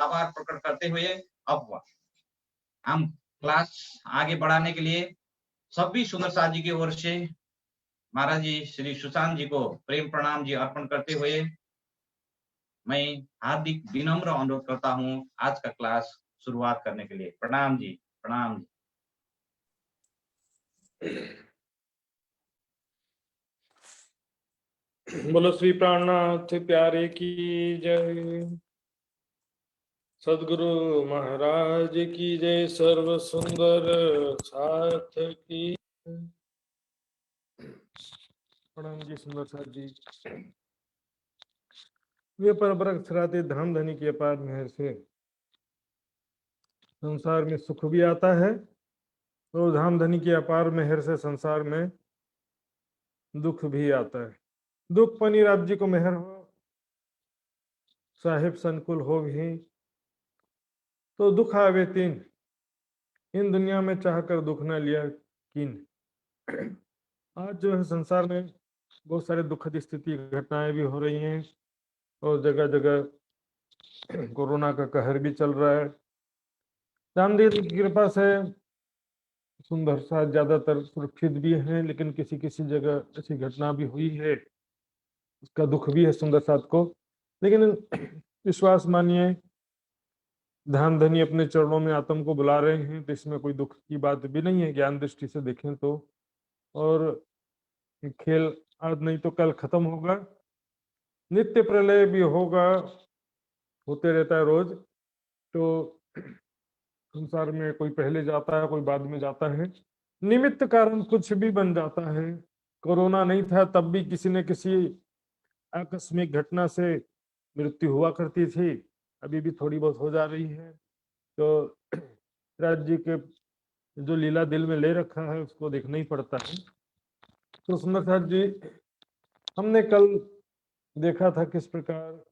आभार प्रकट करते हुए अब हम क्लास आगे बढ़ाने के लिए सभी सुंदर साथ जी की ओर से महाराज जी श्री सुशांत जी को प्रेम प्रणाम जी अर्पण करते हुए मैं हार्दिक विनम्र अनुरोध करता हूं आज का क्लास शुरुआत करने के लिए। प्रणाम जी, प्रणाम जी। बोलो श्री प्राणनाथ प्यारे की जय। सदगुरु महाराज की जय। सर्व सुंदर साथ की। प्रणाम जी सुंदर साथ जी। वे पर अक्षराते धाम धनी की अपार मेहर से संसार में सुख भी आता है और धाम धनी की अपार मेहर से संसार में दुख भी आता है। दुख पनी राज्य को मेहर हो साहिब संकुल हो भी तो दुख आवे तीन, इन दुनिया में चाहकर दुख न लिया किन। आज जो है संसार में बहुत सारे दुखद स्थिति घटनाएं भी हो रही हैं और जगह जगह कोरोना का कहर भी चल रहा है। रामदेव की कृपा से सुंदर सा ज्यादातर सुरक्षित भी है, लेकिन किसी किसी जगह ऐसी घटना भी हुई है, उसका दुख भी है सुंदर साथ को। लेकिन विश्वास मानिए धाम धनी अपने चरणों में आत्म को बुला रहे हैं, तो इसमें कोई दुख की बात भी नहीं है ज्ञान दृष्टि से देखें तो। और खेल आज नहीं तो कल खत्म होगा, नित्य प्रलय भी होगा, होते रहता है रोज। तो संसार में कोई पहले जाता है कोई बाद में जाता है, निमित्त कारण कुछ भी बन जाता है। कोरोना नहीं था तब भी किसी न किसी आकस्मिक घटना से मृत्यु हुआ करती थी, अभी भी थोड़ी बहुत हो जा रही है। तो राज्य के जो लीला दिल में ले रखा है उसको देखना ही पड़ता है। तो सुंदर साथ जी, हमने कल देखा था किस प्रकार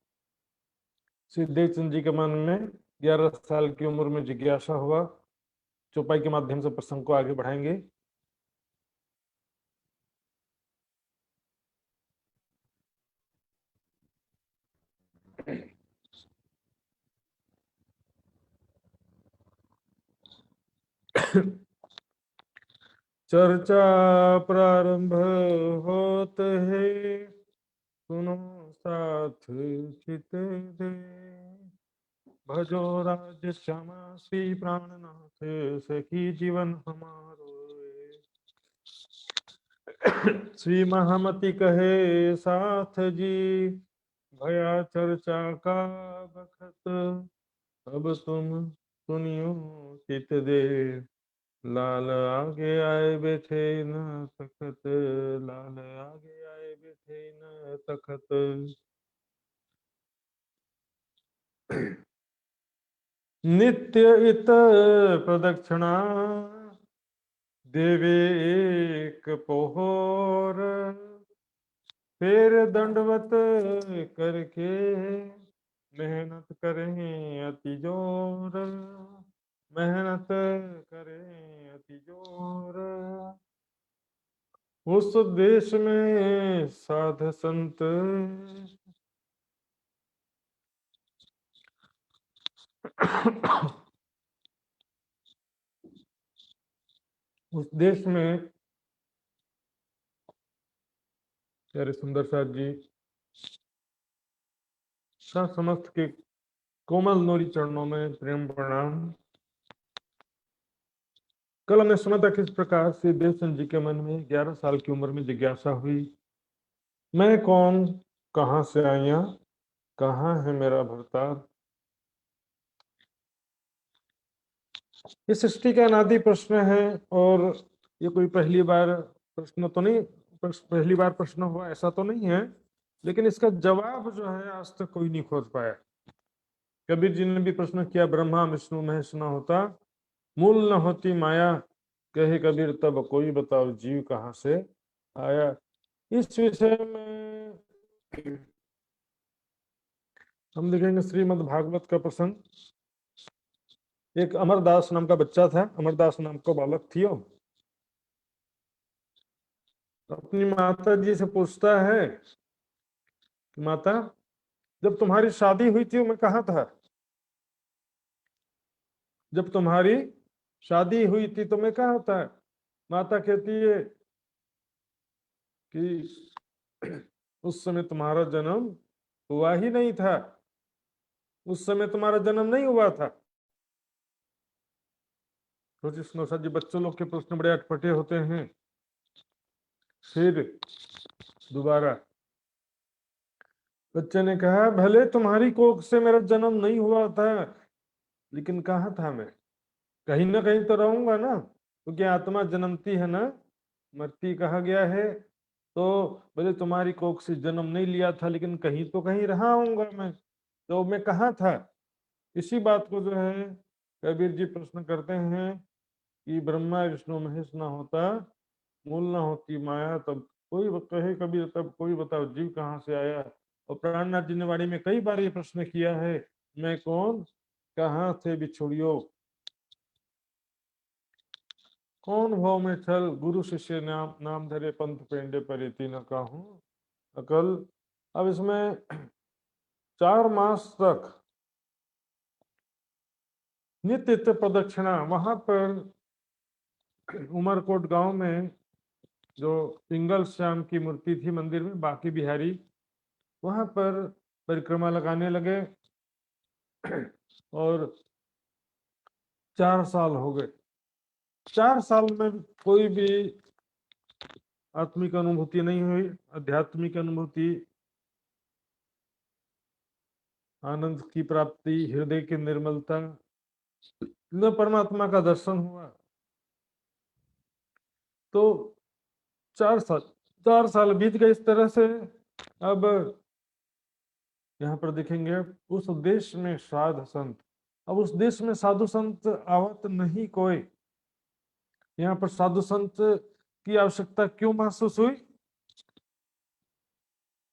श्री देवचंद जी के मन में 11 साल की उम्र में जिज्ञासा हुआ। चौपाई के माध्यम से प्रसंग को आगे बढ़ाएंगे। चर्चा प्रारंभ होत है, सुनो साथ चित दे, भजो राज श्यामा श्री प्राणनाथ, सखी जीवन हमारो। श्री महामति कहे साथ जी, भया चर्चा का बखत, अब तुम सुनियो चित दे, लाल आगे आए बैठे न तखत, लाल आगे आए बैठे न तखत। नित्य इत प्रदक्षिणा देवे एक पोहर, फिर दंडवत करके मेहनत करें अति जोर, मेहनत करें अति जोर। उस देश में साध संत उस देश में प्यारे सुंदर साथ जी का समस्त के कोमल नूरी चरणों में प्रेम प्रणाम। कल हमने सुना था किस प्रकार से देवचंद जी के मन में 11 साल की उम्र में जिज्ञासा हुई, मैं कौन, कहां से आया, कहाँ है मेरा भरतार। ये सृष्टि का अनादि प्रश्न है और ये कोई पहली बार प्रश्न तो नहीं, पहली बार प्रश्न हुआ ऐसा तो नहीं है, लेकिन इसका जवाब जो है आज तक कोई नहीं खोज पाया। कबीर जी ने भी प्रश्न किया, ब्रह्मा विष्णु महेश न होता, मूल न होती माया, कहे कबीर तब कोई बताओ जीव कहाँ से आया। इस विषय में हम देखेंगे श्रीमद् भागवत का प्रसंग। एक अमरदास नाम का बच्चा था, अमरदास नाम का बालक थी, अपनी माता जी से पूछता है कि माता, जब तुम्हारी शादी हुई थी मैं कहाँ था। जब तुम्हारी शादी हुई थी तो मैं कहाँ था? माता कहती है कि उस समय तुम्हारा जन्म हुआ ही नहीं था, उस समय तुम्हारा जन्म नहीं हुआ था। तो जिस नौशाद जी, बच्चों लोग के प्रश्न बड़े अटपटे होते हैं। फिर दोबारा बच्चे ने कहा, भले तुम्हारी कोख से मेरा जन्म नहीं हुआ था, लेकिन कहाँ था मैं? कहीं ना कहीं तो रहूंगा ना, क्योंकि आत्मा जन्मती है ना, मरती कहा गया है। तो भले तुम्हारी कोख से जन्म नहीं लिया था, लेकिन कहीं तो कहीं रहा होऊंगा मैं। तो मैं कहाँ था? इसी बात को जो है कबीर जी प्रश्न करते हैं कि ब्रह्मा विष्णु महेश ना होता, मूल ना होती माया, तब कोई कहे कबीर, तब कोई बताओ जीव कहाँ से आया। और प्राणनाथ जी ने वाणी में कई बार ये प्रश्न किया है, मैं कौन, कहाँ थे बिछुड़ियो, कौन भव में छल, गुरु शिष्य नाम नाम धरे पंथ पेंडे पर न कहूं अकल। अब इसमें 4 मास तक नित्य प्रदक्षिणा, वहां पर उमरकोट गांव में जो पिंगल श्याम की मूर्ति थी मंदिर में, बाकी बिहारी, वहां पर परिक्रमा लगाने लगे। और 4 साल हो गए। 4 साल में कोई भी आत्मिक अनुभूति नहीं हुई, आध्यात्मिक अनुभूति, आनंद की प्राप्ति, हृदय की निर्मलता, न परमात्मा का दर्शन हुआ। तो 4 साल 4 साल बीत गए इस तरह से। अब यहाँ पर देखेंगे, उस देश में साध संत, अब उस देश में साधु संत आवत नहीं कोई। यहाँ पर साधु संत की आवश्यकता क्यों महसूस हुई?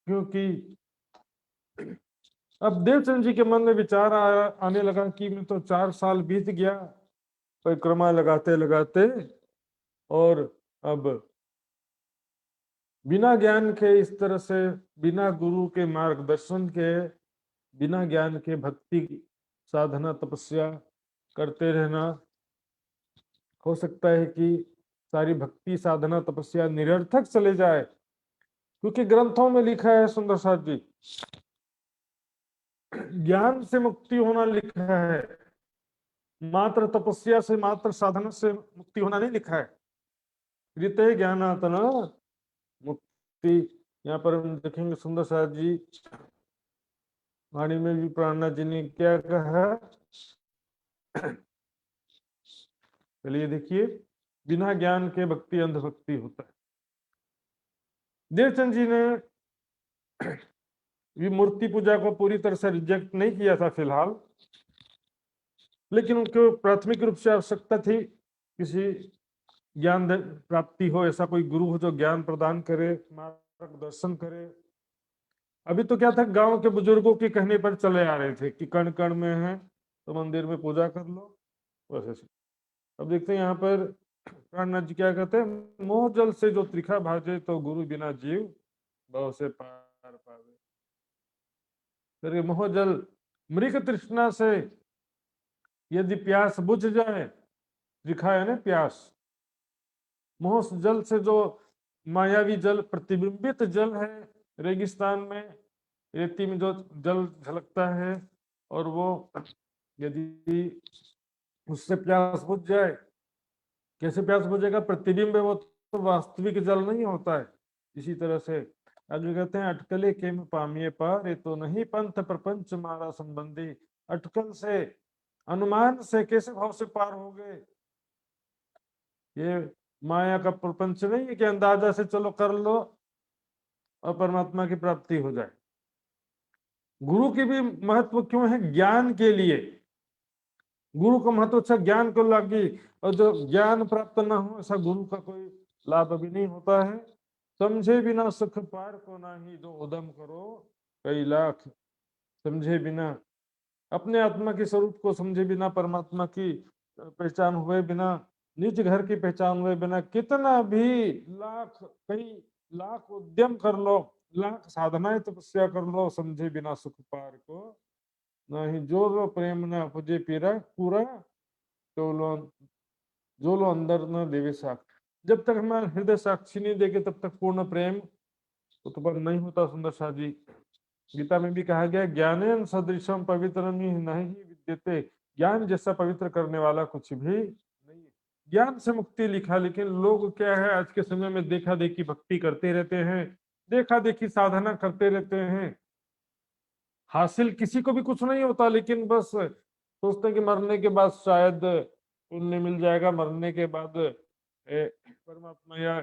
क्योंकि अब देवचंद जी के मन में विचार आने लगा कि मैं तो 4 साल बीत गया परिक्रमा लगाते लगाते, और अब बिना ज्ञान के इस तरह से, बिना गुरु के मार्गदर्शन के, बिना ज्ञान के भक्ति साधना तपस्या करते रहना, हो सकता है कि सारी भक्ति साधना तपस्या निरर्थक चले जाए। क्योंकि ग्रंथों में लिखा है सुंदर साथ जी, ज्ञान से मुक्ति होना लिखा है, मात्र तपस्या से, मात्र साधना से मुक्ति होना नहीं लिखा है। ऋते ज्ञानातना मुक्ति। यहाँ पर हम देखेंगे सुंदर साथ जी वाणी में भी प्राणनाथ जी ने क्या कहा। चलिए देखिए, बिना ज्ञान के भक्ति अंधभक्ति होता है। देवचंद जी ने भी मूर्ति पूजा को पूरी तरह से रिजेक्ट नहीं किया था फिलहाल, लेकिन उनको प्राथमिक रूप से आवश्यकता थी किसी ज्ञान प्राप्ति हो, ऐसा कोई गुरु हो जो ज्ञान प्रदान करे, मार्गदर्शन करे। अभी तो क्या था, गांव के बुजुर्गों के कहने पर चले आ रहे थे कि कण कण में है तो मंदिर में पूजा कर लो, बस ऐसे। अब देखते हैं यहाँ पर प्राणनाथ जी क्या कहते हैं, मोह जल से जो त्रिखा भाजे, तो गुरु बिना जीव भव से पार पावे। फिर मोह जल, मृग तृष्णा से यदि प्यास बुझ जाए, त्रिखा है ना प्यास, मोह जल से जो मायावी जल, प्रतिबिंबित जल है रेगिस्तान में, रेती में जो जल झलकता है, और वो यदि उससे प्यास बुझ जाए, कैसे प्यास बुझेगा? प्रतिबिंब है वो, तो वास्तविक जल नहीं होता है। इसी तरह से आगे कहते हैं, अटकले के में पामिए पार, ये तो नहीं पंथ प्रपंच मारा संबंधी। अटकल से, अनुमान से कैसे भाव से पार हो गए? ये माया का प्रपंच नहीं है कि अंदाजा से चलो कर लो और परमात्मा की प्राप्ति हो जाए। गुरु की भी महत्व क्यों है? ज्ञान के लिए। गुरु का महत्व अच्छा ज्ञान को लागी, और जो ज्ञान प्राप्त ना हो, ऐसा गुरु का कोई लाभ भी नहीं होता है। समझे बिना सुख पार को नाही, जो उदम करो कई लाख। समझे बिना, अपने आत्मा के स्वरूप को समझे बिना, परमात्मा की पहचान हुए बिना, निज घर की पहचान हुए बिना, कितना भी लाख, कई लाख उद्यम कर लो, लाख साधनाएं तपस्या कर लो, समझे बिना सुख पार को नहीं। जो प्रेम न उपजे पीरा पूरा, तो लो जो लो अंदर न देवे साक्ष। जब तक हमारा हृदय साक्षी नहीं देगे तब तक पूर्ण प्रेम उत्पन्न नहीं होता। सुंदर शाह जी, गीता में भी कहा गया, ज्ञानेन सदृशम पवित्रम नहीं विद्यते। ज्ञान जैसा पवित्र करने वाला कुछ भी नहीं है। ज्ञान से मुक्ति लिखा, लेकिन लोग क्या है आज के समय में देखा देखी भक्ति करते रहते हैं, देखा देखी साधना करते रहते हैं। हासिल किसी को भी कुछ नहीं होता, लेकिन बस सोचते हैं कि मरने के बाद शायद पुण्य मिल जाएगा, मरने के बाद परमात्मा या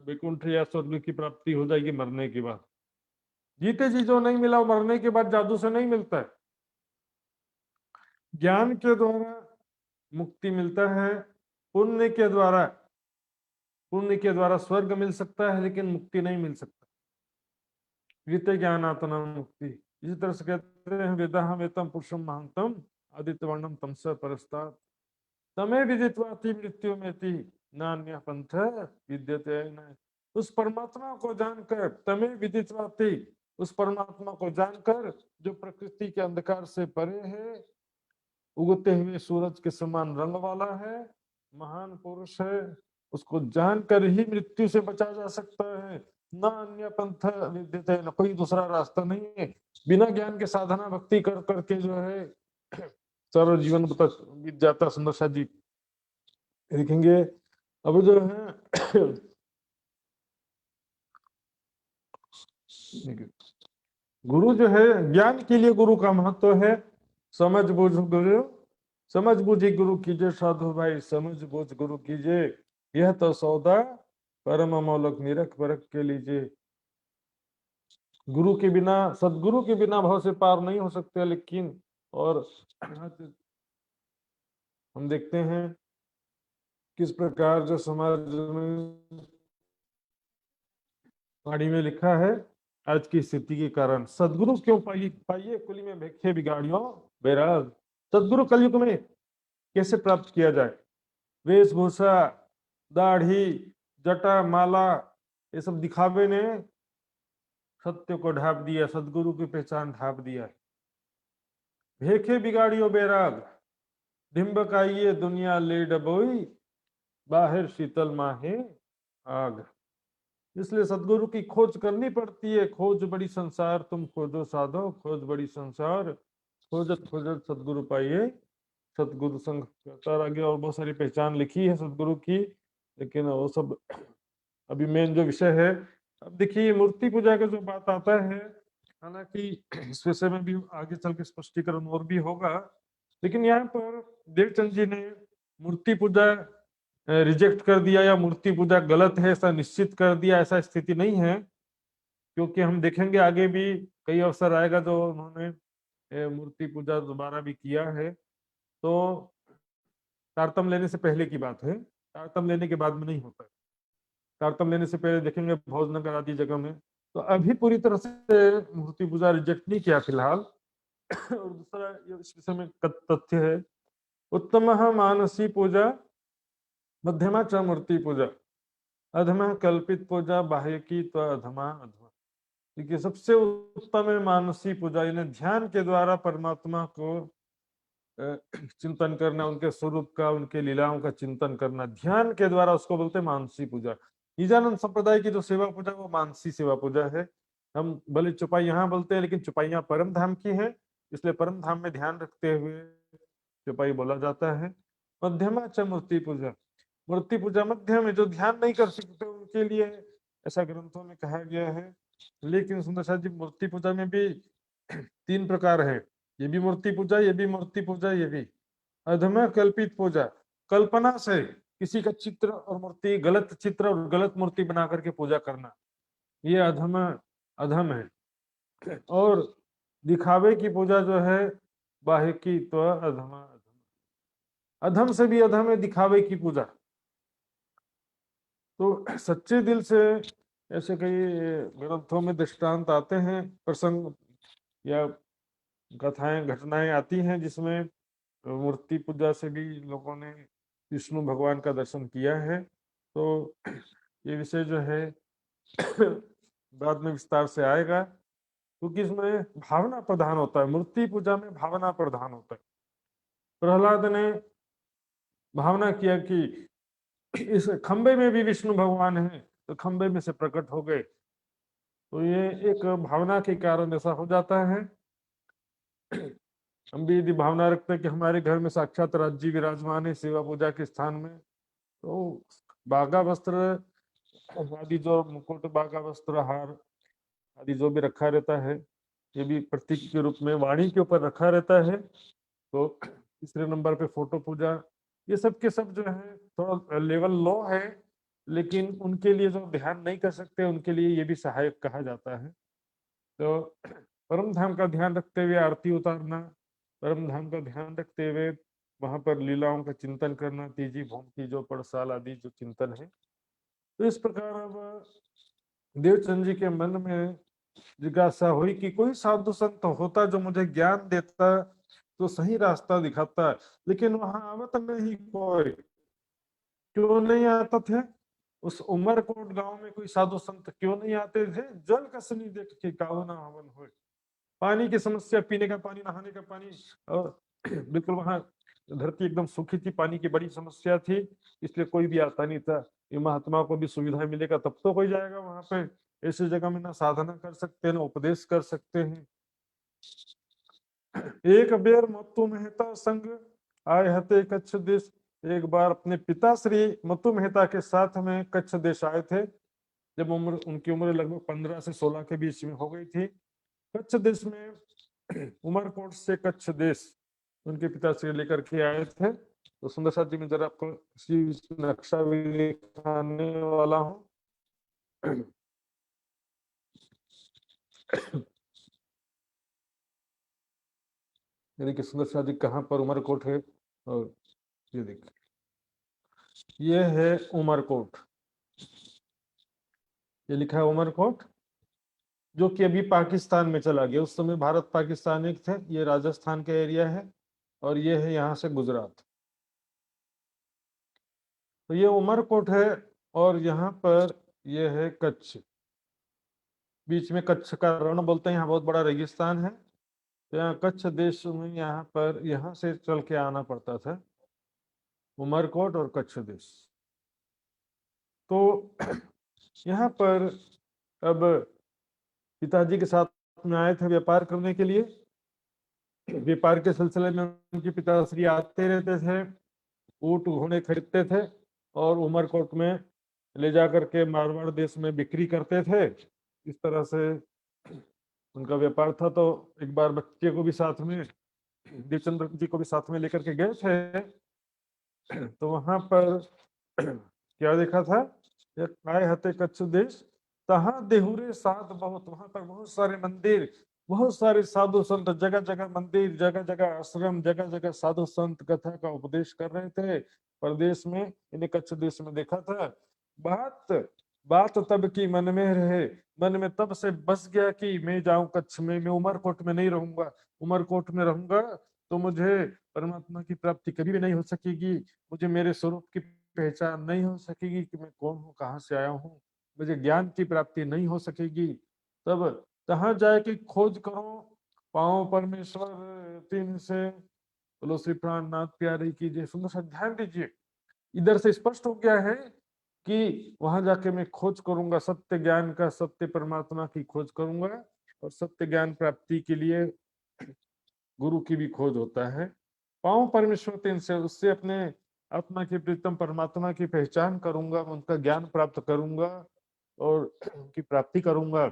वैकुंठ या स्वर्ग की प्राप्ति हो जाएगी मरने के बाद। जीते जी जो नहीं मिला वो मरने के बाद जादू से नहीं मिलता है। ज्ञान के द्वारा मुक्ति मिलता है, पुण्य के द्वारा स्वर्ग मिल सकता है, लेकिन मुक्ति नहीं मिल सकता। गीते ज्ञान आत्मा मुक्ति। इसी तरह से कहते हैं, वेदाहम एतम पुरुषम महांतम आदित्य वर्णम तमस परस्तात् तमे विदित्वाति मृत्यु में नान्य पंथ विद्यते न। उस परमात्मा को जानकर, तमे विदित्वाति, उस परमात्मा को जानकर जो प्रकृति के अंधकार से परे है, उगते हुए सूरज के समान रंग वाला है, महान पुरुष है, उसको जानकर ही मृत्यु से बचा जा सकता है। न अन्य पंथ विद्यते, न कोई दूसरा रास्ता नहीं है। बिना ज्ञान के साधना भक्ति कर करके जो है सारा जीवन बीत जाता। सुंदर शाह जी देखेंगे अब जो है गुरु जो है, ज्ञान के लिए गुरु का महत्व है। समझ बूझ गुरु, समझ बूझी गुरु कीजिए साधु भाई, समझ बूझ गुरु कीजिए, यह तो सौदा परम अमोलक निरख परख के लीजिए। गुरु के बिना, सदगुरु के बिना भाव से पार नहीं हो सकते। लेकिन और हम देखते हैं किस प्रकार जो समाज में वाणी में लिखा है, आज की स्थिति के कारण सदगुरु क्यों पाइए कुली में भेखे बिगाड़ियों बैराग। सदगुरु कलयुग में कैसे प्राप्त किया जाए? वेशभूषा, दाढ़ी, जटा, माला, ये सब दिखावे ने सत्य को ढाप दिया, सदगुरु की पहचान ढाप दिया। भेखे बिगाड़ियों बैराग, ढिम्बक आइए दुनिया ले डबोई, बाहर शीतल माहे आग। इसलिए सदगुरु की खोज करनी पड़ती है। खोज बड़ी संसार तुम खोजो साधो, खोज बड़ी संसार, खोजत खोजत सदगुरु पाइए, सदगुरु संग कहता आगे। और बहुत सारी पहचान लिखी है सदगुरु की, लेकिन वो सब अभी मेन जो विषय है। अब देखिए मूर्ति पूजा का जो बात आता है, हालांकि इस विषय में भी आगे चल के स्पष्टीकरण और भी होगा, लेकिन यहाँ पर देवचंद जी ने मूर्ति पूजा रिजेक्ट कर दिया या मूर्ति पूजा गलत है ऐसा निश्चित कर दिया, ऐसा स्थिति नहीं है। क्योंकि हम देखेंगे आगे भी कई अवसर आएगा जो उन्होंने मूर्ति पूजा दोबारा भी किया है। तो तारतम लेने से पहले की बात है, तारतम लेने के बाद में नहीं होता है। तारतम लेने से पहले देखेंगे भोजनगर आदि जगह में। तो अभी पूरी तरह से मूर्ति पूजा रिजेक्ट नहीं किया फिलहाल। और दूसरा इस विषय में तथ्य है, उत्तम मानसी पूजा, मध्यमा च मूर्ति पूजा, अधमा कल्पित पूजा, बाह्य की तो अधमा अधमा। देखिए सबसे उत्तम है मानसी पूजा, यानी ध्यान के द्वारा परमात्मा को चिंतन करना, उनके स्वरूप का, उनके लीलाओं का चिंतन करना, ध्यान के द्वारा उसको बोलते हैं मानसी पूजा। निजानंद संप्रदाय की जो सेवा पूजा वो मानसी सेवा पूजा है। हम भले चुपाई यहाँ बोलते हैं, लेकिन चुपाइयाँ परम धाम की है, इसलिए परम धाम में ध्यान रखते हुए चुपाई बोला जाता है। मध्यमा च मूर्ति पूजा, मूर्ति पूजा मध्यम है, जो ध्यान नहीं कर सकते उनके लिए ऐसा ग्रंथों में कहा गया है। लेकिन सुंदर शाह जी मूर्ति पूजा में भी 3 प्रकार है, ये भी मूर्ति पूजा, ये भी मूर्ति पूजा, ये भी अधमा कल्पित पूजा, कल्पना से किसी का चित्र और मूर्ति, गलत चित्र और गलत मूर्ति बना करके पूजा करना, ये अधम है। और दिखावे की पूजा जो है बाह्य की तो अधमा अधम से भी अधम है दिखावे की पूजा। तो सच्चे दिल से ऐसे कई ग्रंथों में दृष्टांत आते हैं, प्रसंग या कथाएं घटनाएं आती हैं जिसमें मूर्ति पूजा से भी लोगों ने विष्णु भगवान का दर्शन किया है। तो ये विषय जो है बाद में विस्तार से आएगा, क्योंकि इसमें भावना प्रधान होता है। मूर्ति पूजा में भावना प्रधान होता है। प्रहलाद ने भावना किया कि इस खंबे में भी विष्णु भगवान है, तो खंबे में से प्रकट हो गए। तो ये एक भावना के कारण ऐसा हो जाता है। हम भी यदि भावना रखते हैं कि हमारे घर में साक्षात राज जी विराजमान है सेवा पूजा के स्थान में, तो बागा वस्त्र आदि जो मुकुट, बागा वस्त्र, हार आदि जो भी रखा रहता है, ये भी प्रतीक के रूप में वाणी के ऊपर रखा रहता है। तो तीसरे नंबर पे फोटो पूजा, ये सब के सब जो है थोड़ा लेवल लो है, लेकिन उनके लिए जो ध्यान नहीं कर सकते उनके लिए ये भी सहायक कहा जाता है। तो परम धाम का ध्यान रखते हुए आरती उतारना, परम धाम का ध्यान रखते हुए वहां पर लीलाओं का चिंतन करना, तीजी भूम की जो पड़साल आदि जो चिंतन है। तो इस प्रकार अब देवचंद जी के मन में जिज्ञासा हुई कि कोई साधु संत होता जो मुझे ज्ञान देता, तो सही रास्ता दिखाता, लेकिन वहां आवत नहीं कोई। क्यों नहीं आता थे? उस उमरकोट गांव में कोई साधु संत क्यों नहीं आते थे? जल कसनी देख के कावना हवन हो, पानी की समस्या, पीने का पानी, नहाने का पानी, और बिल्कुल वहां धरती एकदम सूखी थी, पानी की बड़ी समस्या थी, इसलिए कोई भी आता नहीं था। ये महात्मा को भी सुविधा मिलेगा तब तो कोई जाएगा वहां पे। ऐसी जगह में ना साधना कर सकते हैं ना उपदेश कर सकते हैं। एक बेर मत्तु मेहता संग आए हते कच्छ देश। एक बार अपने पिता श्री मत्तु मेहता के साथ में कच्छ देश आए थे, जब उनकी उम्र लगभग 15 से 16 के बीच में हो गई थी। कच्छ देश में उमरकोट से कच्छ देश उनके पिता से लेकर के आए थे। तो सुंदर साथ जी में जरा आपको नक्शा भी दिखाने वाला हूँ। ये देखिए सुंदर साथ जी कहाँ पर उमरकोट है, और ये देखिए ये है उमरकोट, ये लिखा है उमरकोट, जो कि अभी पाकिस्तान में चला गया। उस समय भारत पाकिस्तान एक थे। ये राजस्थान का एरिया है, और ये है यहाँ से गुजरात। तो ये उमरकोट है, और यहाँ पर ये है कच्छ। बीच में कच्छ का रण बोलते हैं, यहाँ बहुत बड़ा रेगिस्तान है। तो यहाँ कच्छ देश में यहाँ पर यहाँ से चल के आना पड़ता था, उमरकोट और कच्छ देश। तो यहाँ पर अब पिताजी के साथ में आए थे व्यापार करने के लिए। व्यापार के सिलसिले में उनके पिताश्री आते रहते थे, ऊंट घोड़े खरीदते थे, और उमरकोट में ले जाकर के मारवाड़ देश में बिक्री करते थे। इस तरह से उनका व्यापार था। तो एक बार बच्चे को भी साथ में, देवचंद्र जी को भी साथ में लेकर के गए थे। तो वहां पर क्या देखा था, आए हते कच्छ देश, तहाँ देहुरे साध बहुत। वहां पर बहुत सारे मंदिर, बहुत सारे साधु संत, जगह जगह मंदिर, जगह जगह आश्रम, जगह जगह साधु संत कथा का उपदेश कर रहे थे। प्रदेश में, इन्हें कच्छ देश में देखा था। बात बात तब की मन में रहे, मन में तब से बस गया कि मैं जाऊं कच्छ में, मैं उमरकोट में नहीं रहूंगा। उमरकोट में रहूंगा तो मुझे परमात्मा की प्राप्ति कभी भी नहीं हो सकेगी, मुझे मेरे स्वरूप की पहचान नहीं हो सकेगी कि मैं कौन हूँ, कहाँ से आया हूँ, मुझे ज्ञान की प्राप्ति नहीं हो सकेगी। तब कहाँ जाए कि खोज करो, पाओ परमेश्वर तीन से। बोलो श्री प्राणनाथ प्यारे की जय। सुंदर सा ध्यान दीजिए, इधर से स्पष्ट हो गया है कि वहां जाके मैं खोज करूंगा सत्य ज्ञान का, सत्य परमात्मा की खोज करूंगा। और सत्य ज्ञान प्राप्ति के लिए गुरु की भी खोज होता है। पाऊं परमेश्वर तीन से, उससे अपने आत्मा के प्रीतम परमात्मा की पहचान करूंगा, उनका ज्ञान प्राप्त करूंगा और उनकी प्राप्ति करूंगा।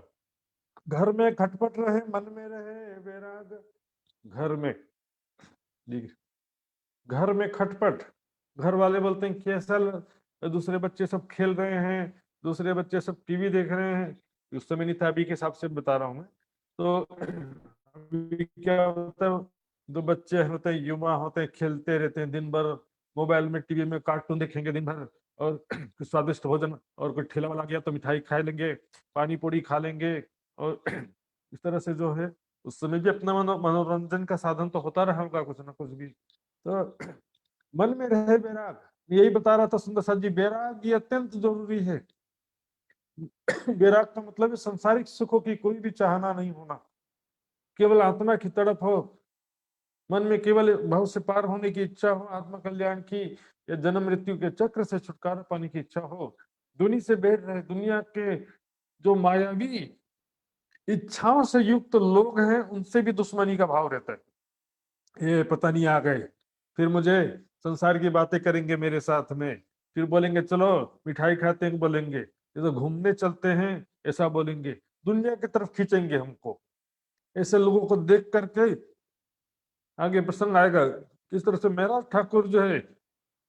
घर में खटपट रहे, मन में रहे वैराग। घर में, घर में खटपट, घर वाले बोलते हैं कैसा दूसरे बच्चे सब खेल रहे हैं, दूसरे बच्चे सब टीवी देख रहे हैं। उस समय नहीं था, अभी के हिसाब से बता रहा हूँ मैं। तो अभी क्या होता है, दो बच्चे होते हैं, युवा होते हैं, खेलते रहते हैं दिन भर, मोबाइल में टीवी में कार्टून देखेंगे दिन भर, और कुछ स्वादिष्ट भोजन, और कोई ठेला वाला गया तो मिठाई खा लेंगे, पानी पूरी खा लेंगे। और इस तरह से जो है, उस समय भी अपना मनोरंजन का साधन तो होता रहा होगा कुछ ना कुछ भी। तो मन में रहे वैराग, यही बता रहा था सुंदर साथ जी, वैराग ये अत्यंत जरूरी है। वैराग का मतलब है संसारिक सुखों की कोई भी चाहना नहीं होना, केवल आत्मा की तड़प हो। मन में केवल भव से पार होने की इच्छा हो, आत्म कल्याण की या जन्म मृत्यु के चक्र से छुटकारा पाने की इच्छा हो, दुनिया से बैठ रहे दुनिया के जो मायावी इच्छाओं से युक्त लोग हैं उनसे भी दुश्मनी का भाव रहता है। ये पता नहीं आ गए, फिर मुझे संसार की बातें करेंगे मेरे साथ में, फिर बोलेंगे चलो मिठाई खाते हैं, बोलेंगे ये तो घूमने चलते हैं, ऐसा बोलेंगे, दुनिया की तरफ खींचेंगे हमको। ऐसे लोगों को देख करके आगे प्रसंग आएगा किस तरह से महाराज ठाकुर जो है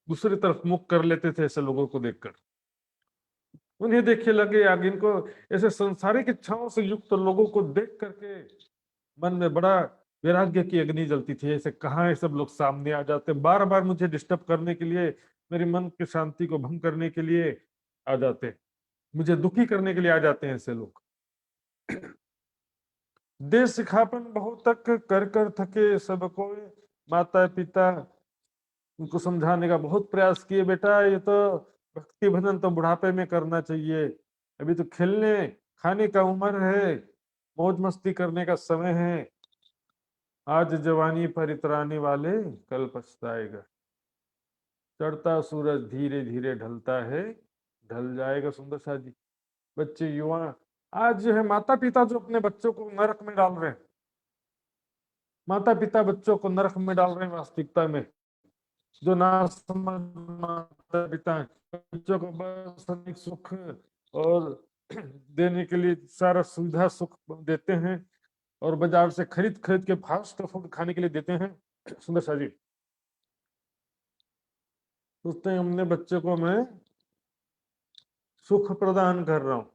दूसरी तरफ मुख कर लेते थे ऐसे लोगों को देखकर। उन्हें देखे लगे आगे इनको ऐसे संसारिक इच्छाओं से युक्त लोगों को देख करके मन में बड़ा वैराग्य की अग्नि जलती थी। ऐसे कहाँ ये सब लोग सामने आ जाते, बार बार मुझे डिस्टर्ब करने के लिए, मेरे मन की शांति को भंग करने के लिए आ जाते, मुझे दुखी करने के लिए आ जाते हैं ऐसे लोग। देश सिखापन बहुत तक कर कर थके सबको, माता पिता उनको समझाने का बहुत प्रयास किए, बेटा ये तो भक्ति भजन तो बुढ़ापे में करना चाहिए, अभी तो खेलने खाने का उम्र है, मौज मस्ती करने का समय है, आज जवानी पर इतराने वाले कल पछताएगा, चढ़ता सूरज धीरे धीरे ढलता है, ढल जाएगा। सुंदर सा जी, बच्चे युवा आज जो है माता पिता जो अपने बच्चों को नरक में डाल रहे हैं, माता पिता बच्चों को नरक में डाल रहे हैं वास्तविकता में, जो ना समझ माता पिता बच्चों को बस अनेक सुख और देने के लिए सारा सुविधा सुख देते हैं और बाजार से खरीद खरीद के फास्ट फूड खाने के लिए देते हैं। सुंदर सा जी सोचते हैं हमने बच्चे को मैं सुख प्रदान कर रहा हूँ,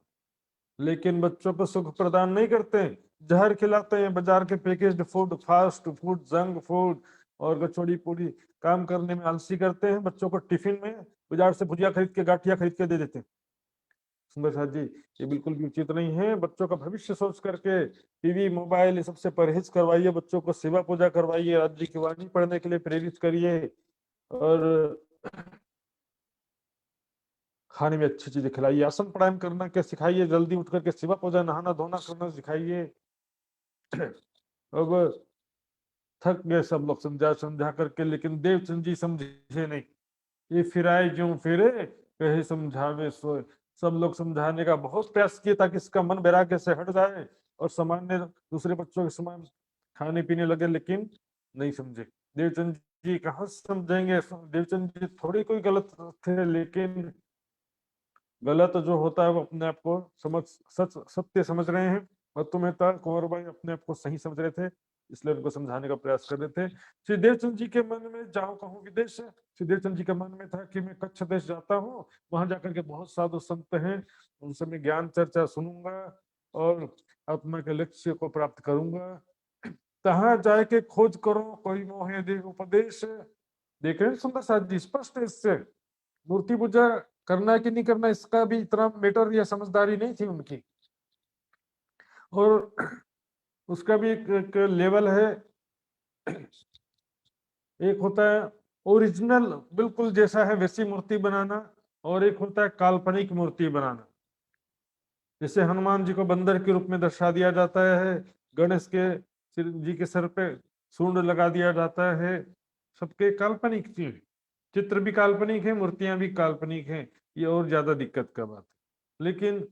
लेकिन बच्चों को सुख प्रदान नहीं करते हैं, जहर खिलाते हैं, बाजार के packaged food, fast food, junk food और कचौड़ी पूड़ी, काम करने में आलसी करते हैं, बच्चों को टिफिन में बाजार से भुजिया खरीद के गाठिया खरीद के दे देते हैं। सुंदर साथ जी ये बिल्कुल भी उचित नहीं है। बच्चों का भविष्य सोच करके टीवी मोबाइल ये सबसे परहेज करवाइए, बच्चों को सेवा पूजा करवाइए, राज्य की वाणी पढ़ने के लिए प्रेरित करिए और खाने में अच्छी चीजें खिलाइए, आसन प्राणायाम करना क्या सिखाइए, जल्दी उठ करके सेवा पूजा नहाना धोना करना सिखाइए। अब थक गए सब लोग समझा समझा करके, लेकिन देवचंद जी समझे नहीं, ये फिराए ज्यों फिरे कहे समझावे सोए। सब लोग समझाने का बहुत प्रयास किए ताकि इसका मन वैराग्य से हट जाए और सामान्य दूसरे बच्चों के समान खाने पीने लगे, लेकिन नहीं समझे। देवचंद जी कहाँ समझेंगे, देवचंद जी थोड़ी कोई गलत थे, लेकिन गलत जो होता है वो अपने आप को समझ सच सत्य समझ रहे हैं, और तुम्हें कुंवर भाई अपने आप को सही समझ रहे थे, इसलिए उनको समझाने का प्रयास कर रहे थे। श्री देवचंद जी के मन में जाओ कहूँ विदेश, श्री देवचंद जी के मन में था कि मैं कच्छ देश जाता हूँ, वहां जाकर के बहुत साधु संत हैं, उनसे मैं ज्ञान चर्चा सुनूंगा और आत्मा के लक्ष्य को प्राप्त करूंगा। तहाँ जाए के खोज करो कोई मोहे दे उपदेश। देख रहे हैं सुंदर साथ जी, स्पष्ट है इससे, मूर्ति पूजा करना है कि नहीं करना इसका भी इतना मैटर या समझदारी नहीं थी उनकी, और उसका भी एक लेवल है। एक होता है ओरिजिनल बिल्कुल जैसा है वैसी मूर्ति बनाना, और एक होता है काल्पनिक मूर्ति बनाना। जैसे हनुमान जी को बंदर के रूप में दर्शा दिया जाता है, गणेश के जी के सर पे सूंड लगा दिया जाता है, सबके काल्पनिक चीज, चित्र भी काल्पनिक है, मूर्तियां भी काल्पनिक हैं, ये और ज्यादा दिक्कत का बात है। लेकिन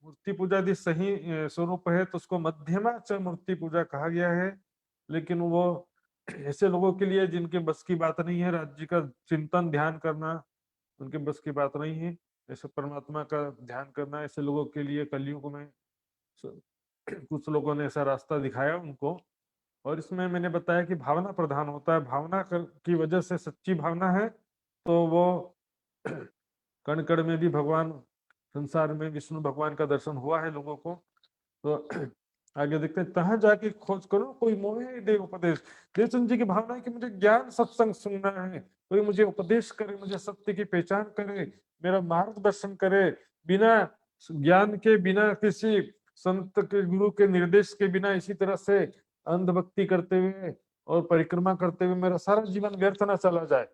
मूर्ति पूजा यदि सही स्वरूप है तो उसको मध्यमा च मूर्ति पूजा कहा गया है। लेकिन वो ऐसे लोगों के लिए जिनके बस की बात नहीं है, राज्य का चिंतन ध्यान करना उनके बस की बात नहीं है, ऐसे परमात्मा का ध्यान करना ऐसे लोगों के लिए कलयुग में कुछ लोगों ने ऐसा रास्ता दिखाया उनको। और इसमें मैंने बताया कि भावना प्रधान होता है, भावना की वजह से, सच्ची भावना है तो वो कण कण में भी भगवान, संसार में विष्णु भगवान का दर्शन हुआ है लोगों को। तो आगे देखते हैं, तहाँ जाके खोज करो कोई मोहे दे उपदेश। देवचंद जी की भावना है कि मुझे ज्ञान सत्संग सुनना है, कोई मुझे उपदेश करे, मुझे सत्य की पहचान करे, मेरा मार्गदर्शन करे, बिना ज्ञान के, बिना किसी संत के गुरु के निर्देश के, बिना इसी तरह से अंधभक्ति करते हुए और परिक्रमा करते हुए मेरा सारा जीवन व्यर्थ ना चला जाए।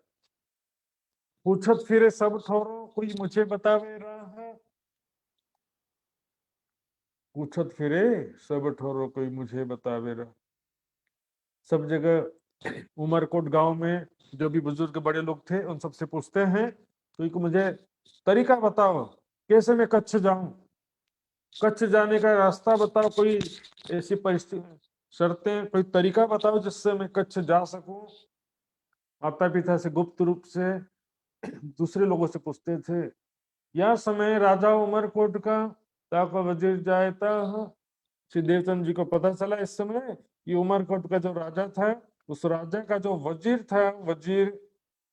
पूछत फिरे सब ठौरों कोई मुझे बतावे राह, पूछत फिरे सब ठौरों कोई मुझे बतावे राह। सब जगह उमरकोट गांव में जो भी बुजुर्ग बड़े लोग थे उन सबसे पूछते हैं, तो एक मुझे तरीका बताओ कैसे मैं कच्छ जाऊं, कच्छ जाने का रास्ता बताओ, कोई ऐसी परिस्थिति शर्तें, कोई तरीका बताओ जिससे मैं कच्छ जा सकूं। माता पिता से गुप्त रूप से दूसरे लोगों से पूछते थे। यह समय राजा उमरकोट का ताको वजीर जाए था। श्री देवचंद जी को पता चला इस समय कि उमरकोट का जो राजा था, उस राजा का जो वजीर था, वजीर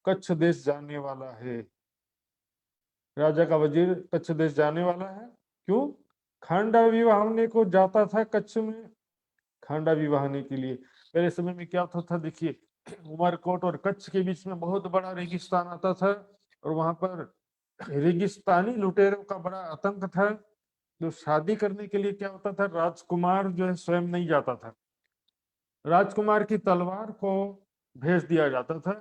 कच्छ देश जाने वाला है। राजा का वजीर कच्छ देश जाने वाला है। क्यों? खांडा विवाहने को जाता था कच्छ में, खांडा विवाहने के लिए। पहले समय में क्या होता था, देखिए उमरकोट और कच्छ के बीच में बहुत बड़ा रेगिस्तान आता था, और वहां पर रेगिस्तानी लुटेरों का बड़ा आतंक था। जो शादी करने के लिए क्या होता था, राजकुमार जो है स्वयं नहीं जाता था, राजकुमार की तलवार को भेज दिया जाता था।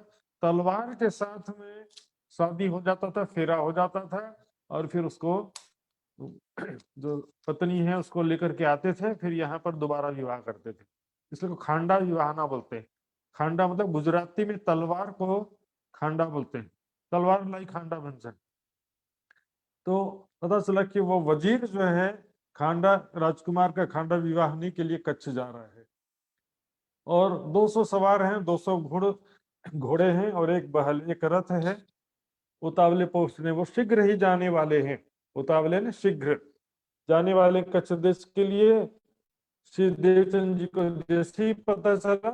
तलवार के साथ में शादी हो जाता था, फेरा हो जाता था, और फिर उसको जो पत्नी है उसको लेकर के आते थे, फिर यहाँ पर दोबारा विवाह करते थे। इसलिए खांडा विवाह ना बोलते हैं। खांडा मतलब गुजराती में तलवार को खांडा बोलते हैं, तलवार लाई खांडा बन जाए। तो पता चला कि वो वजीर जो है खांडा, राजकुमार का खांडा विवाहने के लिए कच्छ जा रहा है, और 200 सवार हैं, 200 घोड़े हैं, और एक रथ है। उतावले पहुंचने, वो शीघ्र ही जाने वाले हैं, उतावले ने शीघ्र जाने वाले कच्छ देश के लिए। श्री देवचंद जी को जैसे ही पता चला,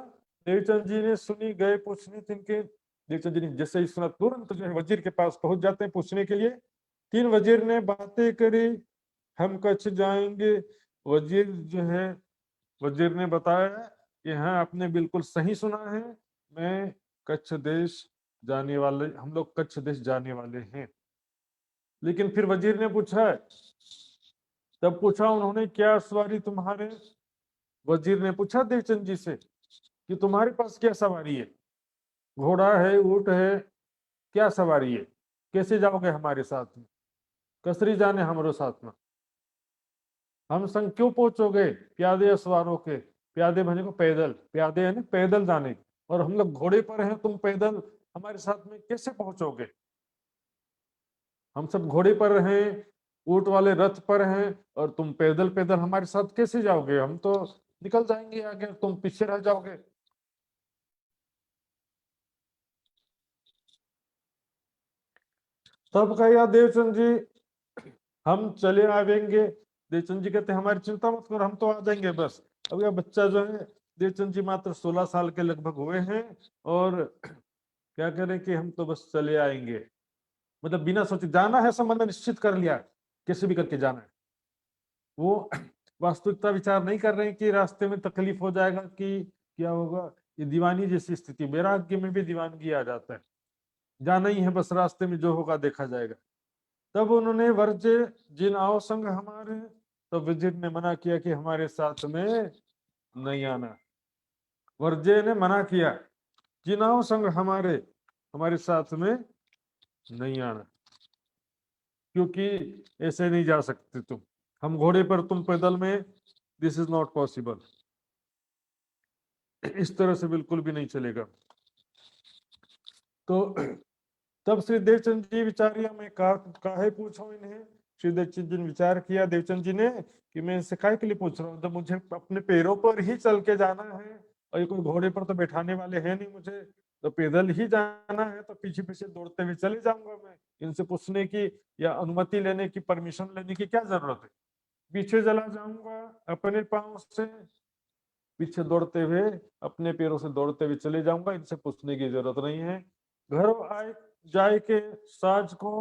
देवचंद जी ने सुनी, गए पूछने तिनके। देवचंद जी ने जैसे ही सुना, तुरंत जो है वजीर के पास पहुंच जाते हैं पूछने के लिए। 3 वजीर ने बातें करी, हम कच्छ जाएंगे। वजीर जो है, वजीर ने बताया कि हाँ आपने बिल्कुल सही सुना है, मैं कच्छ देश जाने वाले, हम लोग कच्छ देश जाने वाले हैं। लेकिन फिर वजीर ने पूछा, तब पूछा उन्होंने, क्या सवारी तुम्हारे, वजीर ने पूछा देवचंद जी से कि तुम्हारे पास क्या सवारी है, घोड़ा है, ऊंट है, क्या सवारी है, कैसे जाओगे हमारे साथ में, कसरी जाने हमारे साथ में, हम संग क्यों पहुंचोगे प्यादे सवारों के। प्यादे बने को पैदल, प्यादे है ना पैदल जाने, और हम लोग घोड़े पर हैं, तुम पैदल हमारे साथ में कैसे पहुंचोगे। हम सब घोड़े पर हैं, ऊंट वाले रथ पर हैं, और तुम पैदल पैदल हमारे साथ कैसे जाओगे, हम तो निकल जाएंगे आगे, तुम पीछे रह जाओगे। तब कहा देवचंद जी हम चले आवेंगे। देवचंद जी कहते हमारी चिंता मत करो, हम तो आ जाएंगे बस। अब यह बच्चा जो है, देवचंद जी मात्र 16 साल के लगभग हुए हैं, और क्या करें कि हम तो बस चले आएंगे, मतलब बिना सोचे जाना है, संबंध निश्चित कर लिया, कैसे भी करके जाना है। वो वास्तविकता विचार नहीं कर रहे हैं कि रास्ते में तकलीफ हो जाएगा कि क्या होगा। ये दीवानी जैसी स्थिति, वैराग्य में भी दीवानगी आ जाता है, जाना ही है बस, रास्ते में जो होगा देखा जाएगा। तब उन्होंने वर्जे जिन आओ संग हमारे, तो विजिट ने मना किया कि हमारे साथ में नहीं आना। वर्जे ने मना किया, जिन आओ संग हमारे, हमारे साथ में नहीं आना, क्योंकि ऐसे नहीं जा सकते तुम, हम घोड़े पर तुम पैदल में, दिस इज नॉट पॉसिबल, इस तरह से बिल्कुल भी नहीं चलेगा। तो तब श्री देवचंद जी विचारिया, मैं काहे पूछूं इन्हें। श्री देवचंद जी ने विचार किया, देवचंद जी ने, कि मैं इनसे काहे के लिए पूछ रहा हूँ, जब मुझे अपने पैरों पर ही चल के जाना है, और ये कोई घोड़े पर तो बैठाने वाले हैं नहीं मुझे, तो पैदल ही जाना है, तो पीछे पीछे दौड़ते हुए चले जाऊंगा मैं। इनसे पूछने की या अनुमति लेने की, परमिशन लेने की क्या जरूरत है। पीछे चला जाऊंगा अपने पांव से, पीछे दौड़ते हुए, अपने पैरों से दौड़ते हुए चले जाऊंगा, इनसे पूछने की जरूरत नहीं है। घर आए जाए के साज को,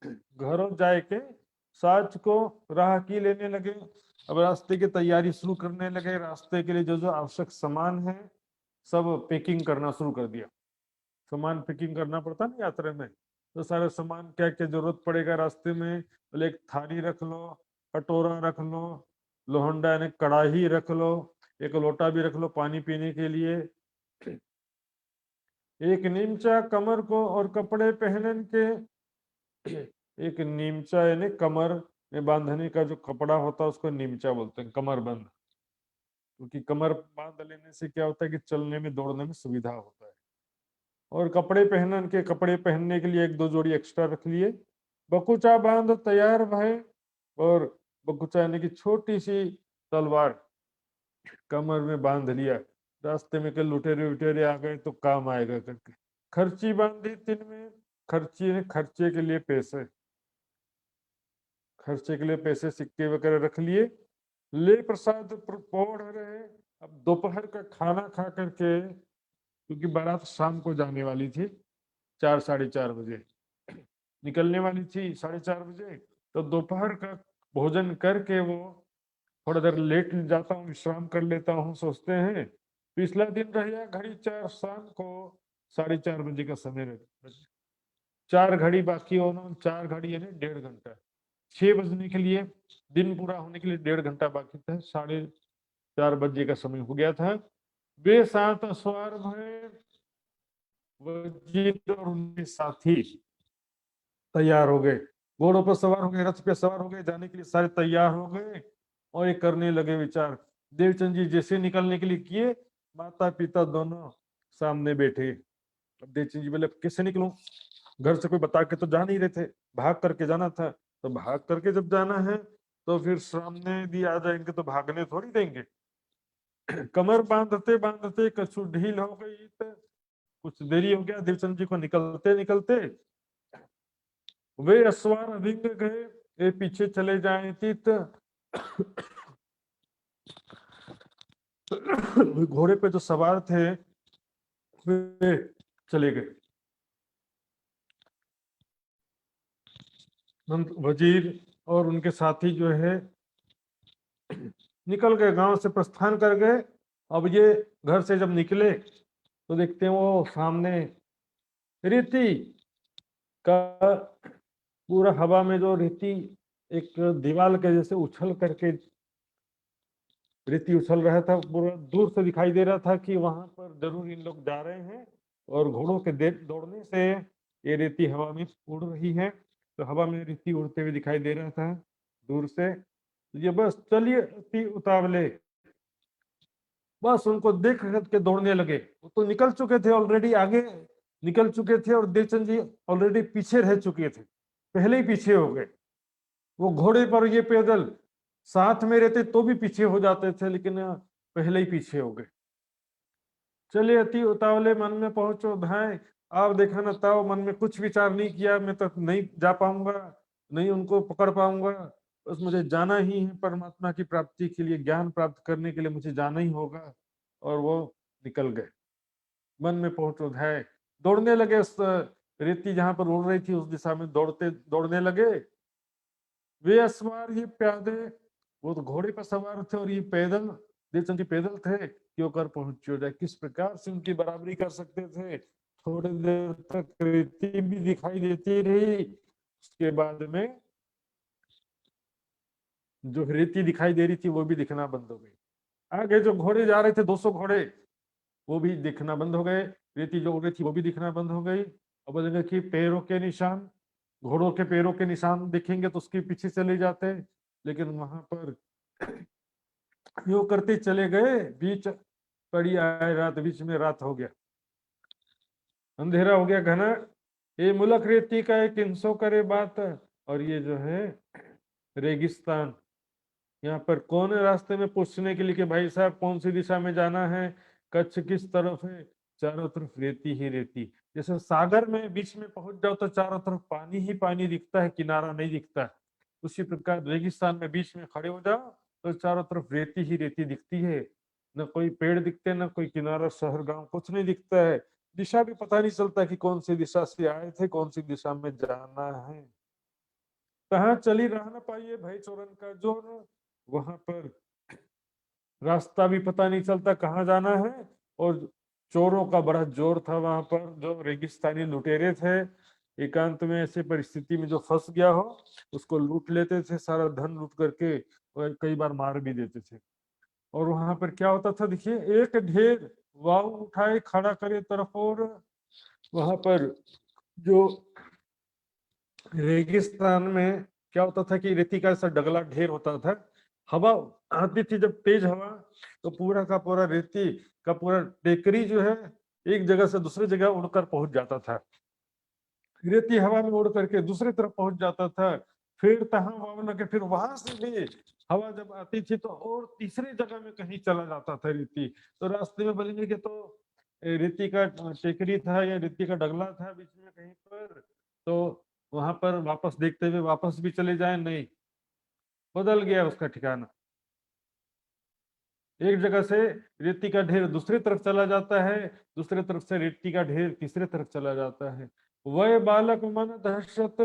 घरों जाए के साज को राह की लेने लगे। अब रास्ते की तैयारी शुरू करने लगे, रास्ते के लिए जो जो आवश्यक सामान है सब पैकिंग करना शुरू कर दिया। सामान पैकिंग करना पड़ता ना यात्रा में, तो सारे सामान क्या क्या जरूरत पड़ेगा रास्ते में, बोले एक थाली रख लो, कटोरा रख लो, लोहंडा यानी कड़ाही रख लो, एक लोटा भी रख लो पानी पीने के लिए, एक नीमचा कमर को और कपड़े पहनन के। एक नीमचा यानी कमर में बांधने का जो कपड़ा होता है उसको नीमचा बोलते हैं, कमर बंद। क्योंकि कमर बांध लेने से क्या होता है कि चलने में दौड़ने में सुविधा होता है। और कपड़े पहनने के लिए एक दो जोड़ी एक्स्ट्रा रख लिए। बकुचा बांध तैयार भय, और बकुचा यानी कि छोटी सी तलवार कमर में बांध लिया, रास्ते में के लुटेरे उटेरे आ गए तो काम आएगा करके। खर्ची बांधी तिन में, खर्ची ने खर्चे के लिए पैसे, खर्चे के लिए पैसे सिक्के वगैरह रख लिए। ले प्रसाद पौढ़ रहे, अब दोपहर का खाना खा करके, क्योंकि बारात शाम को जाने वाली थी, 4 साढ़े 4 बजे निकलने वाली थी, 4:30 बजे, तो दोपहर का भोजन करके वो थोड़ा देर लेट जाता हूँ, विश्राम कर लेता हूँ, सोचते हैं पिछला दिन रह घड़ी 4, शाम को 4:30 बजे का समय रहे, 4 घड़ी बाकी होना, 4 घड़ी यानी 1.5 घंटा, 6 बजने के लिए, दिन पूरा होने के लिए 1.5 घंटा बाकी था, 4:30 बजे का समय हो गया था। वे 7 सवार भय, वजीर और उनके साथी तैयार हो गए, घोड़ों पर सवार हो गए, रथ पे सवार हो गए, जाने के लिए सारे तैयार हो गए। और ये करने लगे विचार। देवचंद जी जैसे निकलने के लिए किए, माता पिता दोनों सामने बैठे। अब देवचंद जी बोले कैसे निकलूं, घर से कोई बता के तो जा नहीं रहे थे, भाग करके जाना था, तो भाग करके जब जाना है तो फिर सामने भी आ जाएंगे तो भागने थोड़ी देंगे। कमर बांधते बांधते कछु ढील हो गई, तो कुछ देरी हो गया देवचंद जी को निकलते निकलते। वे अस्वार अधिक गए, ये पीछे चले जाए तीत, घोड़े पे जो सवार थे वे चले गए। वजीर और उनके साथी जो है निकल गए, गांव से प्रस्थान कर गए। अब ये घर से जब निकले तो देखते हैं वो सामने रेती का पूरा हवा में जो रेती एक दीवार के जैसे उछल करके रेती उछल रहा था, पूरा दूर से दिखाई दे रहा था कि वहां पर जरूर इन लोग जा रहे हैं, और घोड़ों के दौड़ने से ये रेती हवा में उड़ रही है, तो हवा में रेती उड़ते हुए दिखाई दे रहा था दूर से। ये बस चलिए अति उतावले, बस उनको देख करके दौड़ने लगे। वो तो निकल चुके थे ऑलरेडी, आगे निकल चुके थे, और देवचंद जी ऑलरेडी पीछे रह चुके थे, पहले ही पीछे हो गए। वो घोड़े पर, ये पैदल, साथ में रहते तो भी पीछे हो जाते थे, लेकिन पहले ही पीछे हो गए। चले अति उतावले मन में पहुंचो धाय, आप देखा ना ताओ, मन में कुछ विचार नहीं किया, मैं तो नहीं जा पाऊंगा, नहीं उनको पकड़ पाऊंगा, बस मुझे जाना ही है, परमात्मा की प्राप्ति के लिए, ज्ञान प्राप्त करने के लिए मुझे जाना ही होगा। और वो निकल गए, मन में पहुंचो धाय, दौड़ने लगे। रेती जहां पर उड़ रही थी उस दिशा में दौड़ने लगे। वे अस्वार ये प्यादे, वो तो घोड़े पर सवार थे और ये पैदल, देवचंद जी पैदल थे, क्यों कर पहुंचे जाए, किस प्रकार से उनकी बराबरी कर सकते थे। थोड़ी देर तक रेती भी दिखाई देती रही, उसके बाद में जो रेती दिखाई दे रही थी वो भी दिखना बंद हो गई। आगे जो घोड़े जा रहे थे 200 घोड़े, वो भी दिखना बंद हो गए, रेती जो उड़ रही थी वो भी दिखना बंद हो गई। अब बोलेंगे कि पैरों के निशान, घोड़ों के पैरों के निशान दिखेंगे तो उसके पीछे चले जाते, लेकिन वहां पर यो करते चले गए, बीच पड़ी आए रात, बीच में रात हो गया, अंधेरा हो गया घना। ये मुलक रेती का एक 300 करे बात, और ये जो है रेगिस्तान, यहाँ पर कौन है रास्ते में पूछने के लिए कि भाई साहब कौन सी दिशा में जाना है, कच्छ किस तरफ है, चारों तरफ रेती ही रेती। जैसे सागर में बीच में पहुंच जाओ तो चारों तरफ पानी ही पानी दिखता है, किनारा नहीं दिखता, उसी प्रकार रेगिस्तान में बीच में खड़े हो जाओ तो चारों तरफ रेती ही रेती दिखती है, न कोई पेड़ दिखते, न कोई किनारा, शहर गांव कुछ नहीं दिखता है, दिशा भी पता नहीं चलता कि कौन सी दिशा से आए थे, कौन सी दिशा में जाना है। कहाँ चली रह न पाइए भाई चोरन का जोर, वहां पर रास्ता भी पता नहीं चलता कहाँ जाना है, और चोरों का बड़ा जोर था वहां पर, जो रेगिस्तानी लुटेरे थे, एकांत में ऐसे परिस्थिति में जो फंस गया हो उसको लूट लेते थे, सारा धन लूट करके, और कई बार मार भी देते थे। और वहां पर क्या होता था, देखिए एक ढेर वाव उठाए खड़ा करे तरफ, और वहां पर जो रेगिस्तान में क्या होता था कि रेती का ऐसा डगला ढेर होता था, हवा आती थी जब तेज हवा, तो पूरा का पूरा रेती का पूरा टेकरी जो है एक जगह से दूसरी जगह उड़कर पहुंच जाता था। रेती हवा में उड़ करके दूसरी तरफ पहुंच जाता था। फिर तहां वहां के फिर वहां से भी हवा जब आती थी तो और तीसरी जगह में कहीं चला जाता था रेती। तो रास्ते में बोलेंगे कि तो रेती का टेकरी था या रेती का डगला था बीच में कहीं पर, तो वहां पर वापस देखते हुए वापस भी चले जाए, नहीं, बदल गया उसका ठिकाना। एक जगह से रेती का ढेर दूसरी तरफ चला जाता है, दूसरी तरफ से रेती का ढेर तीसरी तरफ चला जाता है। वह बालक मन दहशत,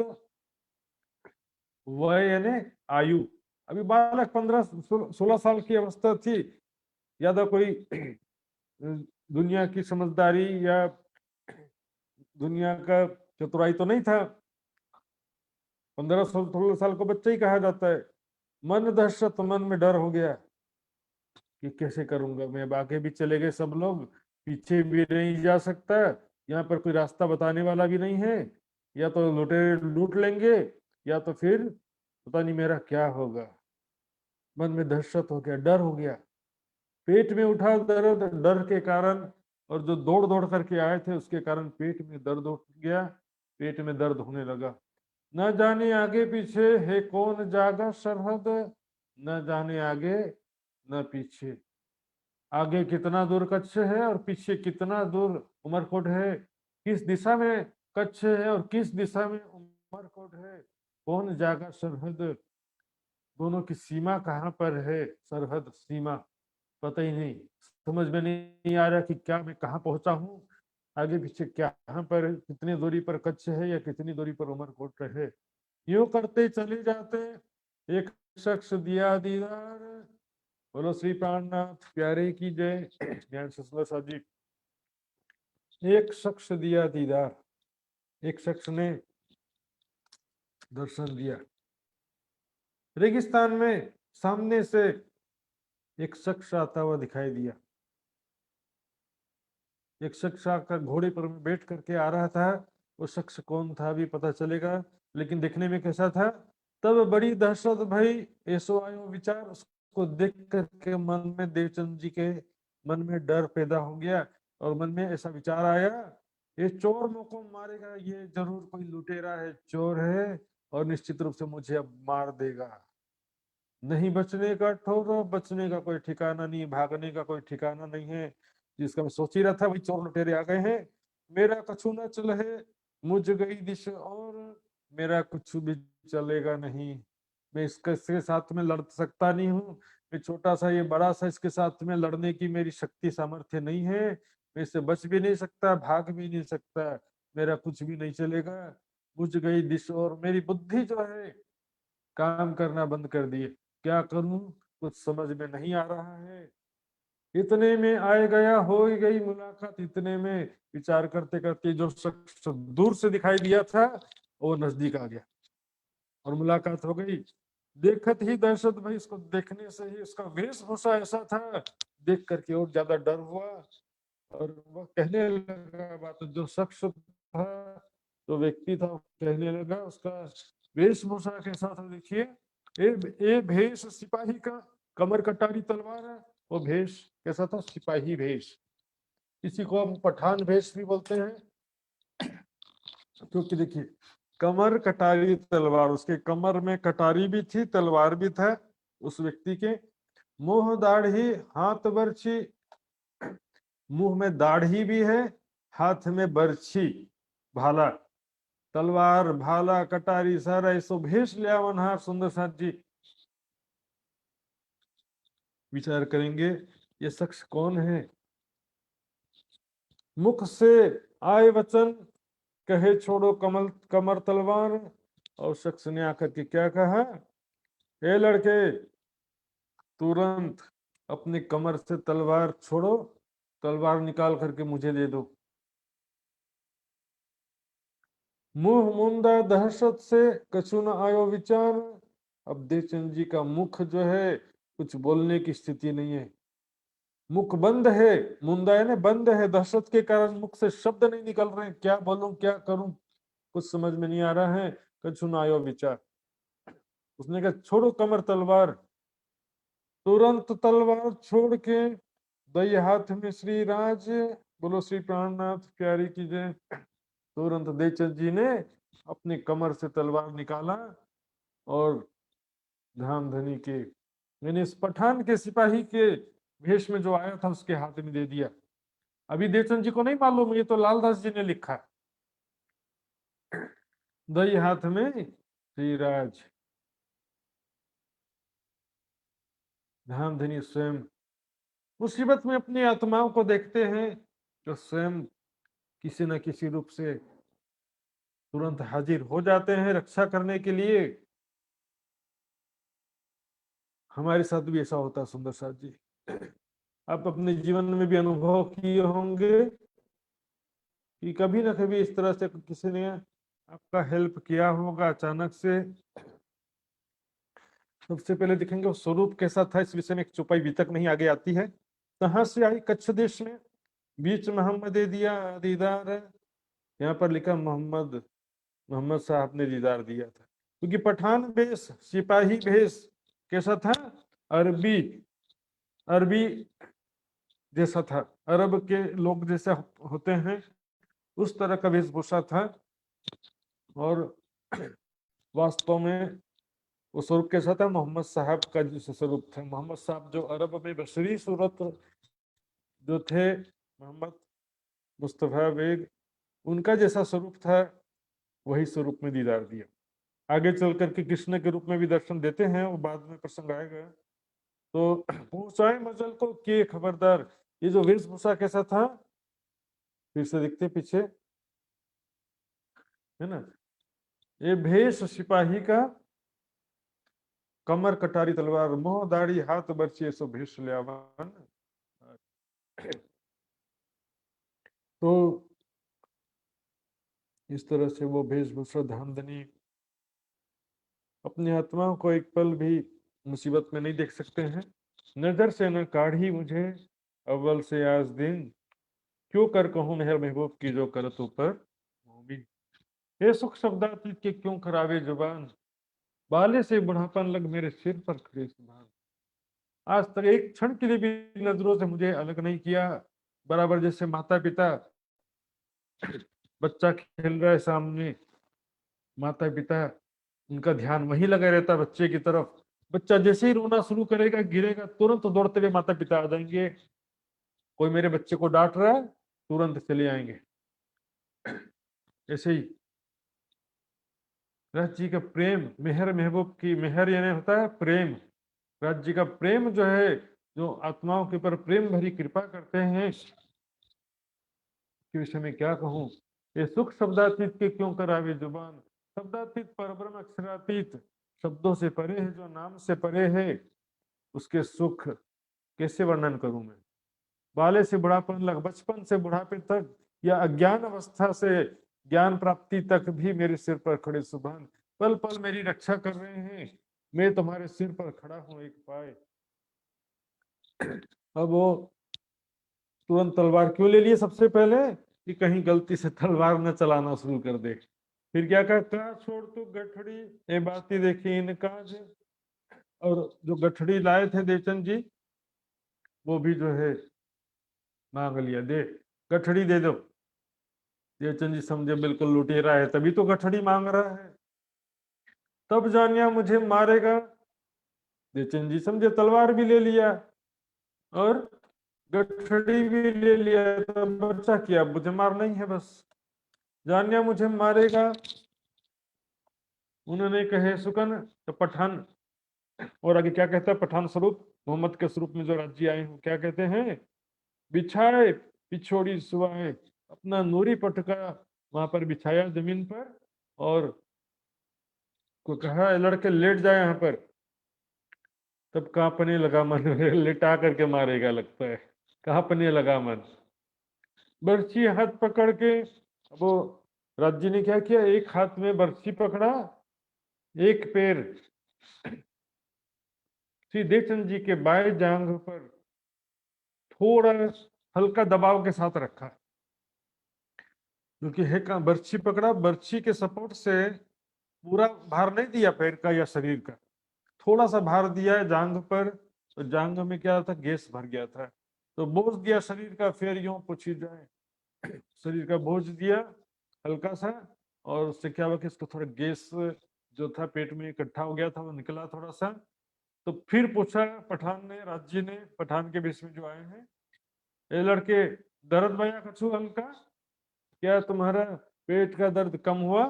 वह यानी आयु, अभी बालक 15-16 साल की अवस्था थी, या तो कोई दुनिया की समझदारी या दुनिया का चतुराई तो नहीं था। 15-16 साल को बच्चा ही कहा जाता है। मन दहशत, मन में डर हो गया कि कैसे करूंगा मैं, अब आगे भी चले गए सब लोग, पीछे भी नहीं जा सकता, यहाँ पर कोई रास्ता बताने वाला भी नहीं है, या तो लुटेरे लूट लेंगे या तो फिर पता नहीं मेरा क्या होगा। मन में दहशत हो गया, डर हो गया, पेट में उठा दर्द डर के कारण, और जो दौड़ दौड़ करके आए थे उसके कारण पेट में दर्द उठ गया, पेट में दर्द होने लगा। न जाने आगे पीछे है कौन जागा सरहद, न जाने आगे न पीछे, आगे कितना दूर कच्छ है और पीछे कितना दूर उमरकोट है, किस दिशा में कच्छ है और किस दिशा में उमरकोट है, कौन जागा सरहद, दोनों की सीमा कहाँ पर है, सरहद सीमा पता ही नहीं, समझ में नहीं आ रहा कि क्या मैं कहाँ पहुंचा हूँ, आगे पीछे क्या कहाँ पर है, कितनी दूरी पर कच्छ है या कितनी दूरी पर उमरकोट है। यूं करते चले जाते, एक शख्स दिया दीदार, बोलो श्री प्राणनाथ प्यारे की जय। ज्ञान ससला साहब जी, एक शख्स दिया दीदार, एक शख्स ने दर्शन दिया। रेगिस्तान में सामने से एक शख्स आता हुआ दिखाई दिया। एक शख्स आकर घोड़े पर बैठ करके आ रहा था। वो शख्स कौन था अभी पता चलेगा, लेकिन देखने में कैसा था। तब बड़ी दहशत भई, ऐसो आयो विचार, उसको देख करके मन में देवचंद जी के मन में डर पैदा हो गया, और मन में ऐसा विचार आया, ये चोर मुझको मारेगा, ये जरूर कोई लुटेरा है, चोर है, और निश्चित रूप से मुझे अब मार देगा। नहीं बचने का ठौर, बचने का कोई ठिकाना नहीं, भागने का कोई ठिकाना नहीं है। जिसका मैं सोच ही रहा था, भाई चोर लुटेरे आ गए हैं, मेरा कछु न चल है, मुझ गई दिश और, मेरा कुछ भी चलेगा नहीं, मैं इसके साथ में लड़ सकता नहीं हूँ, मैं छोटा सा ये बड़ा सा, इसके साथ में लड़ने की मेरी शक्ति सामर्थ्य नहीं है, मैं इससे बच भी नहीं सकता, भाग भी नहीं सकता, मेरा कुछ भी नहीं चलेगा, बुझ गई दिश, और मेरी बुद्धि जो है काम करना बंद कर दिए, क्या करूं कुछ समझ में नहीं आ रहा है। इतने में आए गया हो ही गई मुलाकात, इतने में विचार करते करते जो शख्स दूर से दिखाई दिया था वो नजदीक आ गया और मुलाकात हो गई। देखत ही दहशत भाई, इसको देखने से ही उसका वेशभूषा ऐसा था, देख करके और ज्यादा डर हुआ, और वह कहने लगा बात, जो शख्स था, जो व्यक्ति था, कहने लगा, उसका वेशभूषा के साथ देखिए, ए भेष सिपाही का, कमर कटारी तलवार है, वो भेष कैसा था, सिपाही भेष, इसी को हम पठान भेष भी बोलते हैं, क्योंकि देखिए कमर कटारी तलवार, उसके कमर में कटारी भी थी, तलवार भी था उस व्यक्ति के, मुंह दाढ़ी हाथ बरछी, मुंह में दाढ़ी भी है, हाथ में बरछी भाला, तलवार भाला कटारी सारा सो भेष लिया वनहार सुंदर साथ जी। विचार करेंगे ये शख्स कौन है। मुख से आए वचन, कहे छोड़ो कमल कमर तलवार, और शख्स ने आकर के क्या कहा, ए लड़के तुरंत अपने कमर से तलवार छोड़ो, तलवार निकाल करके मुझे दे दो। मुंह मुंदा दहशत से, कछु न आयो विचार, अब देवचंद जी का मुख जो है कुछ बोलने की स्थिति नहीं है, मुख बंद है, मुंदा है ना बंद है, दहशत के कारण मुख से शब्द नहीं निकल रहे, क्या बोलूं क्या करूं कुछ समझ में नहीं आ रहा है, कछु न आयो विचार। उसने कहा छोड़ो कमर तलवार, तुरंत तलवार छोड़ के दई हाथ में श्री राज, बोलो श्री प्राणनाथ प्यारी की जय। तुरंत देवचंद जी ने अपनी कमर से तलवार निकाला और धामधनी के यानी इस पठान के सिपाही के भेष में जो आया था उसके हाथ में दे दिया। अभी देवचंद जी को नहीं मालूम, ये तो लालदास जी ने लिखा। दई हाथ में श्रीराज, धामधनी स्वयं मुसीबत में अपनी आत्माओं को देखते हैं जो स्वयं किसी न किसी रूप से तुरंत हाजिर हो जाते हैं रक्षा करने के लिए। हमारे साथ भी ऐसा होता है सुंदर साथ जी। आप अपने जीवन में भी अनुभव किए होंगे कि कभी ना कभी इस तरह से किसी ने आपका हेल्प किया होगा अचानक से। सबसे पहले देखेंगे वो स्वरूप कैसा था, इस विषय में एक चौपाई अभी तक नहीं आगे आती है। कहाँ से आई? कच्छ देश में, बीच मोहम्मद दिया दीदार, यहाँ पर लिखा मोहम्मद, मोहम्मद साहब ने दीदार दिया था। क्योंकि पठान भेष, सिपाही भेष कैसा था? अरबी, अरबी जैसा था, अरब के लोग जैसे होते हैं उस तरह का वेशभूषा था। और वास्तव में वो स्वरूप कैसा था? मोहम्मद साहब का जैसा स्वरूप था। मोहम्मद साहब जो अरब में बशरी सूरत जो थे, मोहम्मद मुस्तफा बेग, उनका जैसा स्वरूप था वही स्वरूप में दीदार दिया। आगे चल करके कृष्ण के रूप में भी दर्शन देते हैं, वो बाद में प्रसंग आएगा। तो पहुंचाए मजल को किए खबरदार, ये जो वेशभूषा कैसा था, फिर से देखते पीछे है ना, ये भेष सिपाही का, कमर कटारी तलवार, मोह दाढ़ी हाथ बरछी सो भेष ल्यावन। तो इस तरह से वो वेशभूषा धामधनी अपनी आत्माओं को एक पल भी मुसीबत में नहीं देख सकते हैं। नजर से न काढ़ी मुझे अव्वल से आज दिन, क्यों कर कहूं मेहर महबूब की जो करत ऊपर मोमिन। हे सुख शब्दातीत के क्यों खराबे जुबान, बाले से बुढ़ापन लग मेरे सिर पर खड़े सुभान। आज तक एक क्षण के लिए भी नजरों से मुझे अलग नहीं किया। बराबर जैसे माता पिता, बच्चा खेल रहा है सामने, माता पिता उनका ध्यान वहीं लगा रहता है बच्चे की तरफ। बच्चा जैसे ही रोना शुरू करेगा, गिरेगा, तुरंत दौड़ते हुए माता पिता आ जाएंगे। कोई मेरे बच्चे को डांट रहा है, तुरंत चले आएंगे। ऐसे ही रस जी का प्रेम, मेहर महबूब की, मेहर यानी होता है प्रेम। रस जी का प्रेम जो है, जो आत्माओं के ऊपर प्रेम भरी कृपा करते हैं, के विषय में क्या कहूं। ये सुख शब्दातीत के क्यों करावे जुबान, शब्दातीत परब्रह्म अक्षरातीत, शब्दों से परे है, जो नाम से परे है, उसके सुख कैसे वर्णन करूं मैं। बाले से बुढ़ापन लग, बचपन से बुढ़ापे तक या अज्ञान अवस्था से ज्ञान प्राप्ति तक भी मेरे सिर पर खड़े सुभान, पल पल मेरी रक्षा कर रहे हैं। मैं तुम्हारे सिर पर खड़ा हूं एक पाए। अब वो तुरंत तलवार क्यों ले लिए? सबसे पहले कि कहीं गलती से तलवार न चलाना शुरू कर दे। फिर क्या कहता, छोड़ तू गठड़ी ये बात ही देखी इनकाज। और जो गठड़ी लाए थे देवचंद जी, वो भी जो है मांग लिया, दे गठड़ी दे दो। देवचंद जी समझे बिल्कुल लुटेरा है, तभी तो गठड़ी मांग रहा है। तब जानिया मुझे मारेगा। देवचंद जी समझे तलवार भी ले लिया और गठड़ी भी ले लिया, तब बच्चा किया, मुझे मार नहीं है बस, जानिया मुझे मारेगा। उन्होंने कहे सुकन, तो पठान, और आगे क्या कहता है, पठान स्वरूप मोहम्मद के स्वरूप में जो राज्य आए हैं क्या कहते हैं, बिछाए पिछोड़ी सुवाए, अपना नूरी पटका वहां पर बिछाया जमीन पर, और को कहा लड़के लेट जाए यहाँ पर। तब कांपने लगा मन, लिटा करके मारेगा लगता है, कांपने लगा मन। बर्छी हाथ पकड़ के, वो राज्य ने क्या किया, एक हाथ में बर्छी पकड़ा, एक पैर श्री देवचंद जी के बाएं जांघ पर थोड़ा हल्का दबाव के साथ रखा, क्योंकि है का बर्छी पकड़ा, बर्छी के सपोर्ट से पूरा भार नहीं दिया पैर का या शरीर का, थोड़ा सा भार दिया है जांघ पर, तो जांग में क्या था, गैस भर गया था। तो बोझ दिया शरीर का, फिर यूं पूछी जाए, शरीर का बोझ दिया हल्का सा, और उससे क्या हुआ कि इसको थोड़ा गैस जो था पेट में इकट्ठा हो गया था, वो निकला थोड़ा सा। तो फिर पूछा पठान ने, राज्य ने, पठान के बीच में जो आए हैं, ये लड़के, दर्द भया कछु हल्का, क्या तुम्हारा पेट का दर्द कम हुआ?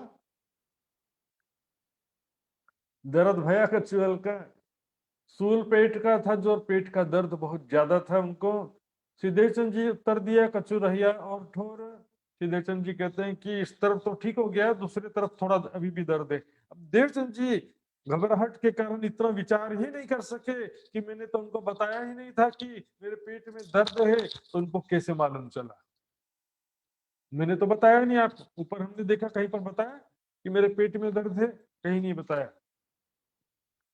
दर्द भया कछु हल्का, सूल पेट का था, जो पेट का दर्द बहुत ज्यादा था उनको। सिद्धेचंद जी उत्तर दिया, कछु रहिया और ठोर। सिद्धेचंद जी कहते हैं कि इस तरफ तो ठीक हो गया, दूसरी तरफ थोड़ा अभी भी दर्द है। अब देवचंद जी घबराहट के कारण इतना विचार ही नहीं कर सके कि मैंने तो उनको बताया ही नहीं था कि मेरे पेट में दर्द है, तो उनको कैसे मालूम चला? मैंने तो बताया नहीं, आप ऊपर हमने देखा कहीं पर बताया कि मेरे पेट में दर्द है? कहीं नहीं बताया।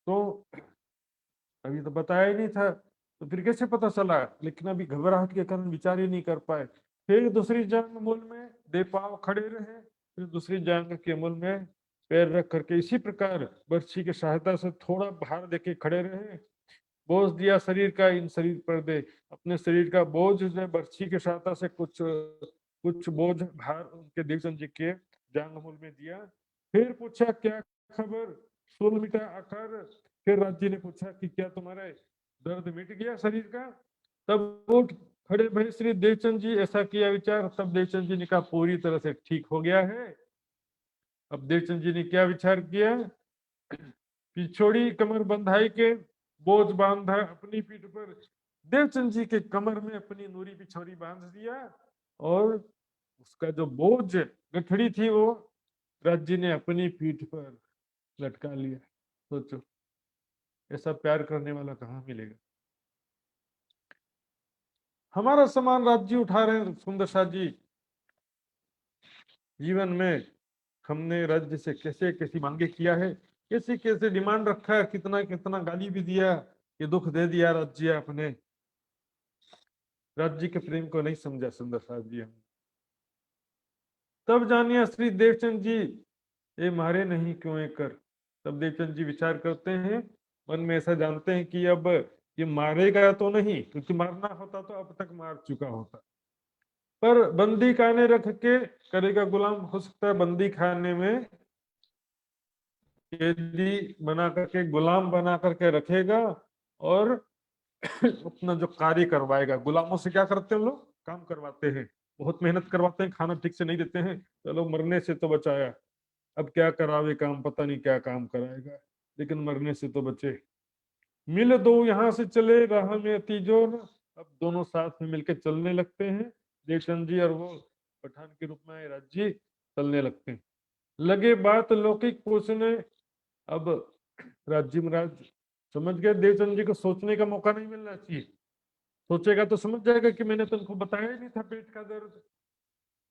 तो अभी तो बताया ही नहीं था, तो फिर कैसे पता चला? लेकिन अभी घबराहट के कारण विचार ही नहीं कर पाए। फिर दूसरी जांग मूल में दे पांव खड़े रहे, फिर दूसरी जांग के मूल में पैर रख करके इसी प्रकार बर्छी की सहायता से थोड़ा भार देके खड़े रहे। बोझ दिया शरीर का इन शरीर पर दे, अपने शरीर का बोझ जो है बर्छी की सहायता से कुछ कुछ बोझ भार उनके देवचंद जी के जांग मूल में दिया। फिर पूछा क्या खबर, सूल मिटा आकर। फिर राज्य ने पूछा कि क्या तुम्हारे दर्द मिट गया शरीर का? तब उठ खड़े भय श्री देवचंद जी, ऐसा किया विचार, तब देवचंद जी ने कहा पूरी तरह से ठीक हो गया है। अब देवचंद जी ने क्या विचार किया, पिछोड़ी कमर बंधाई के, बोझ बांधा अपनी पीठ पर। देवचंद जी के कमर में अपनी नूरी पिछोड़ी बांध दिया, और उसका जो बोझ गठड़ी थी वो राज्य ने अपनी पीठ पर लटका लिया। सोचो, ऐसा प्यार करने वाला कहाँ मिलेगा? हमारा समान राज्य उठा रहे हैं सुंदर शाह जी। जीवन में हमने राज्य से कैसे कैसी मांगे किया है, कैसे कैसे डिमांड रखा है, कितना कितना गाली भी दिया, ये दुख दे दिया राज्य आपने। राज्य के प्रेम को नहीं समझा सुंदर शाह जी हम। तब जानिया श्री देवचंद जी, ये मारे नहीं क्यों ये कर। तब देवचंद जी विचार करते हैं, मन में ऐसा जानते हैं कि अब ये मारेगा तो नहीं, क्योंकि मारना होता तो अब तक मार चुका होता। पर बंदी खाने रख के करेगा गुलाम, हो सकता है बंदी खाने में कैदी बना करके, गुलाम बना करके रखेगा, और अपना जो कार्य करवाएगा। गुलामों से क्या करते हैं लोग, काम करवाते हैं, बहुत मेहनत करवाते हैं, खाना ठीक से नहीं देते हैं, चलो मरने से तो बचाया, अब क्या करावे काम, पता नहीं क्या काम कराएगा, लेकिन मरने से तो बचे। मिल दो यहाँ से चले राह में अति जोर, अब दोनों साथ में मिलकर चलने लगते हैं, देवचंद जी और वो पठान के रूप में आए राज्य चलने लगते हैं। लगे बात लौकिक पूछने, अब राज्य महाराज समझ गए देवचंद जी को सोचने का मौका नहीं मिलना चाहिए। सोचेगा तो समझ जाएगा कि मैंने तुमको बताया ही नहीं था पेट का दर्द,